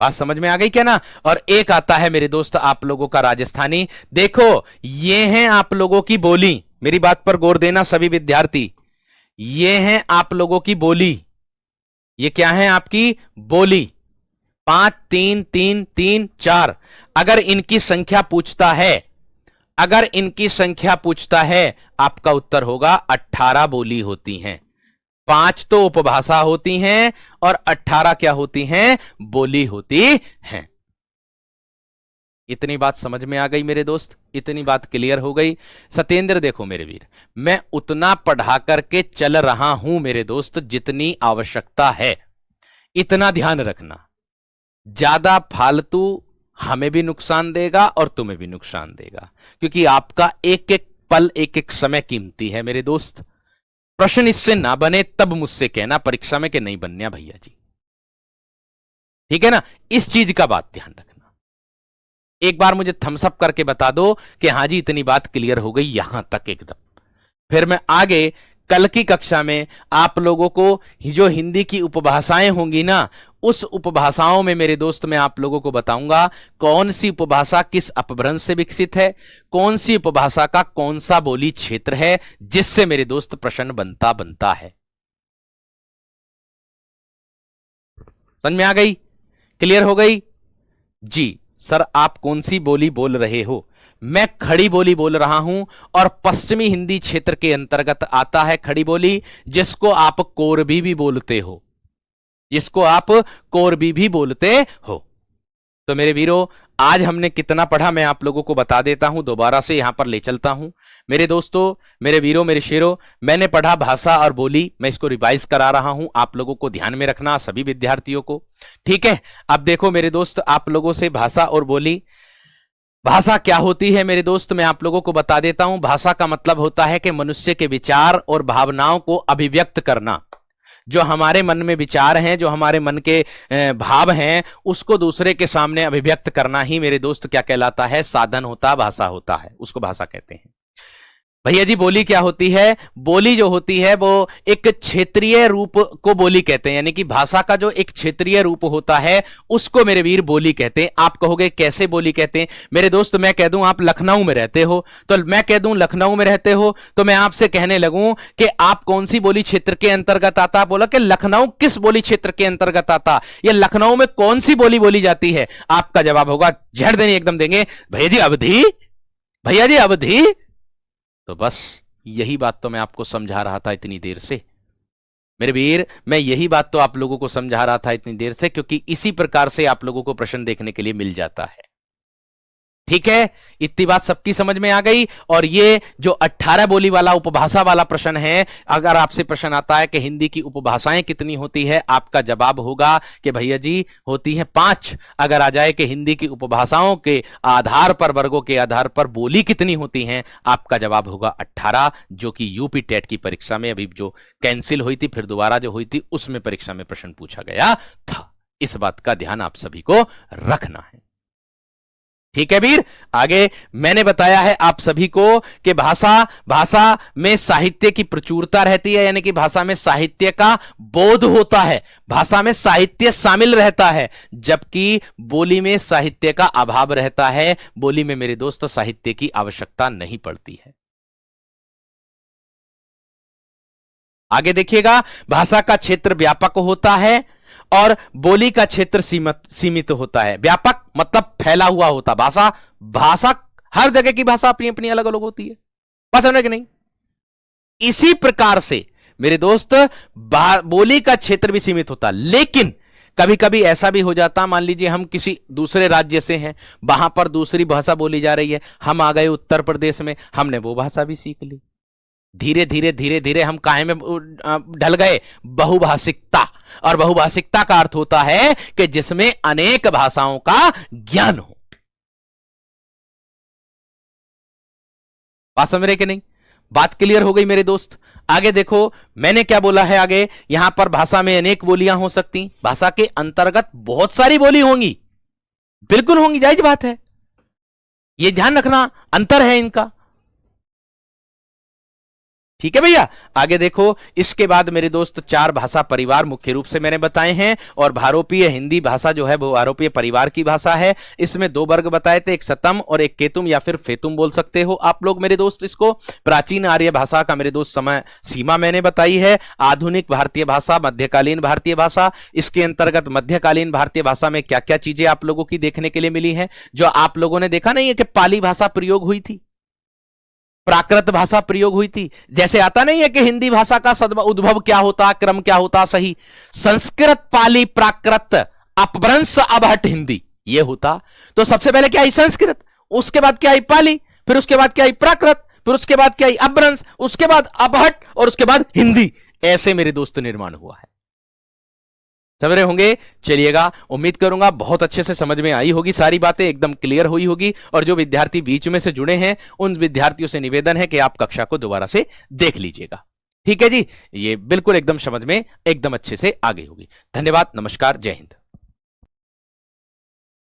A: बात समझ में आ गई क्या ना? और एक आता है मेरे दोस्त आप लोगों का राजस्थानी। देखो ये हैं आप लोगों की बोली, मेरी बात पर गौर देना सभी विद्यार्थी, ये हैं आप लोगों की बोली। ये क्या है आपकी बोली? 5 3 3 3 4। अगर इनकी संख्या पूछता है, अगर इनकी संख्या पूछता है आपका उत्तर होगा 18 बोली होती हैं। 5 तो उपभाषा होती हैं और 18 क्या होती हैं? बोली होती हैं। इतनी बात समझ में आ गई मेरे दोस्त? इतनी बात क्लियर हो गई? सत्येंद्र देखो मेरे वीर, मैं उतना पढ़ा करके चल रहा हूं मेरे दोस्त जितनी आवश्यकता है, इतना ध्यान रखना। ज्यादा फालतू हमें भी नुकसान देगा और तुम्हें भी नुकसान देगा, क्योंकि आपका एक एक पल, एक एक समय कीमती है मेरे दोस्त। प्रश्न इससे ना बने तब मुझसे कहना परीक्षा में कि नहीं बनने भैया जी, ठीक है ना? इस चीज का बात ध्यान रखना। एक बार मुझे थम्स अप करके बता दो कि हां जी इतनी बात क्लियर हो गई यहां तक एकदम। फिर मैं आगे कल की कक्षा में आप लोगों को जो हिंदी की उपभाषाएं होंगी ना, उस उपभाषाओं में मेरे दोस्त मैं आप लोगों को बताऊंगा कौन सी उपभाषा किस अपभ्रंश से विकसित है, कौन सी उपभाषा का कौन सा बोली क्षेत्र है, जिससे मेरे दोस्त प्रश्न बनता बनता है। समझ में आ गई? क्लियर हो गई जी? सर आप कौन सी बोली बोल रहे हो? मैं खड़ी बोली बोल रहा हूं और पश्चिमी हिंदी क्षेत्र के अंतर्गत आता है खड़ी बोली, जिसको आप कोरबी भी बोलते हो, जिसको आप कोरबी भी बोलते हो। तो मेरे वीरों, आज हमने कितना पढ़ा मैं आप लोगों को बता देता हूं, दोबारा से यहां पर ले चलता हूं। मेरे दोस्तों, मेरे वीरों, मेरे शेरों, मैंने पढ़ा भाषा और बोली, मैं इसको रिवाइज करा रहा हूं, आप लोगों को ध्यान में रखना, सभी विद्यार्थियों को। ठीक है, अब देखो मेरे दोस्त, आप लोगों से भाषा और बोली, भाषा क्या होती है मेरे दोस्त, मैं आप लोगों को बता देता हूं। भाषा का मतलब होता है कि मनुष्य के विचार और भावनाओं को अभिव्यक्त करना। जो हमारे मन में विचार हैं, जो हमारे मन के भाव हैं, उसको दूसरे के सामने अभिव्यक्त करना ही मेरे दोस्त क्या कहलाता है? साधन होता, भाषा होता है, उसको भाषा कहते हैं। भैया जी बोली क्या होती है? बोली जो होती है वो एक क्षेत्रीय रूप को बोली कहते हैं, यानी कि भाषा का जो एक क्षेत्रीय रूप होता है उसको मेरे वीर बोली कहते हैं। आप कहोगे कैसे बोली कहते हैं? मेरे दोस्त, मैं कह दूं आप लखनऊ में रहते हो, तो मैं कह दूं लखनऊ में रहते हो, तो मैं आपसे कहने लगूं कि आप कौन सी बोली क्षेत्र के अंतर्गत आता? बोला कि लखनऊ किस बोली क्षेत्र के अंतर्गत आता, या लखनऊ में कौन सी बोली बोली जाती है? आपका जवाब होगा झड़ देने एकदम देंगे, भैया जी अवधी, भैया जी अवधी। तो बस यही बात तो मैं आपको समझा रहा था इतनी देर से मेरे वीर, मैं यही बात तो आप लोगों को समझा रहा था इतनी देर से, क्योंकि इसी प्रकार से आप लोगों को प्रश्न देखने के लिए मिल जाता है। ठीक है, इतनी बात सबकी समझ में आ गई। और ये जो 18 बोली वाला उपभाषा वाला प्रश्न है, अगर आपसे प्रश्न आता है कि हिंदी की उपभाषाएं कितनी होती है, आपका जवाब होगा कि भैया जी होती है 5। अगर आ जाए कि हिंदी की उपभाषाओं के आधार पर, वर्गों के आधार पर बोली कितनी होती हैं, आपका जवाब होगा 18, जो कि यूपी टेट की परीक्षा में अभी जो कैंसिल हुई थी, फिर दोबारा जो हुई थी, उसमें परीक्षा में प्रश्न पूछा गया था। इस बात का ध्यान आप सभी को रखना है। ठीक है वीर, आगे मैंने बताया है आप सभी को कि भाषा में साहित्य की प्रचुरता रहती है, यानी कि भाषा में साहित्य का बोध होता है, भाषा में साहित्य शामिल रहता है, जबकि बोली में साहित्य का अभाव रहता है। बोली में मेरे दोस्त साहित्य की आवश्यकता नहीं पड़ती है। आगे देखिएगा, भाषा का क्षेत्र व्यापक होता है और बोली का क्षेत्र सीमित होता है। व्यापक मतलब फैला हुआ होता। भाषा हर जगह की भाषा अपनी अपनी अलग अलग होती है, बात समझ कि नहीं? इसी प्रकार से मेरे दोस्त बोली का क्षेत्र भी सीमित होता, लेकिन कभी कभी ऐसा भी हो जाता, मान लीजिए हम किसी दूसरे राज्य से हैं, वहां पर दूसरी भाषा बोली जा रही है, हम आ गए उत्तर प्रदेश में, हमने वो भाषा भी सीख ली। धीरे धीरे हम काहे में ढल गए? बहुभाषिकता। और बहुभाषिकता का अर्थ होता है कि जिसमें अनेक भाषाओं का ज्ञान हो। बात समझ रहे कि नहीं? बात क्लियर हो गई मेरे दोस्त? आगे देखो मैंने क्या बोला है। आगे यहां पर भाषा में अनेक बोलियां हो सकती, भाषा के अंतर्गत बहुत सारी बोली होंगी, बिल्कुल होंगी, जायज बात है, यह ध्यान रखना, अंतर है इनका। ठीक है भैया, आगे देखो, इसके बाद मेरे दोस्त 4 भाषा परिवार मुख्य रूप से मैंने बताए हैं, और भारोपीय हिंदी भाषा जो है वो भारोपीय परिवार की भाषा है। इसमें 2 वर्ग बताए थे, एक सतम और एक केतुम या फिर फेतुम बोल सकते हो आप लोग मेरे दोस्त इसको। प्राचीन आर्य भाषा का मेरे दोस्त समय सीमा मैंने बताई है। आधुनिक भारतीय भाषा, मध्यकालीन भारतीय भाषा, इसके अंतर्गत मध्यकालीन भारतीय भाषा में क्या क्या चीजें आप लोगों की देखने के लिए मिली है। जो आप लोगों ने देखा नहीं है कि पाली भाषा प्रयोग हुई थी, प्राकृत भाषा प्रयोग हुई थी। जैसे आता नहीं है कि हिंदी भाषा का उद्भव क्या होता, क्रम क्या होता, सही संस्कृत पाली प्राकृत अपभ्रंश अबहट हिंदी ये होता। तो सबसे पहले क्या आई? संस्कृत, उसके बाद क्या आई? पाली, फिर उसके बाद क्या आई? प्राकृत, फिर उसके बाद क्या आई? अपभ्रंश, उसके बाद अबहट, और उसके बाद हिंदी। ऐसे मेरे दोस्त निर्माण हुआ है। समझ रहे होंगे? चलिएगा, उम्मीद करूंगा बहुत अच्छे से समझ में आई होगी, सारी बातें एकदम क्लियर हुई होगी। और जो विद्यार्थी बीच में से जुड़े हैं उन विद्यार्थियों से निवेदन है कि आप कक्षा को दोबारा से देख लीजिएगा। ठीक है जी, ये बिल्कुल एकदम समझ में एकदम अच्छे से आ गई होगी। धन्यवाद, नमस्कार, जय हिंद।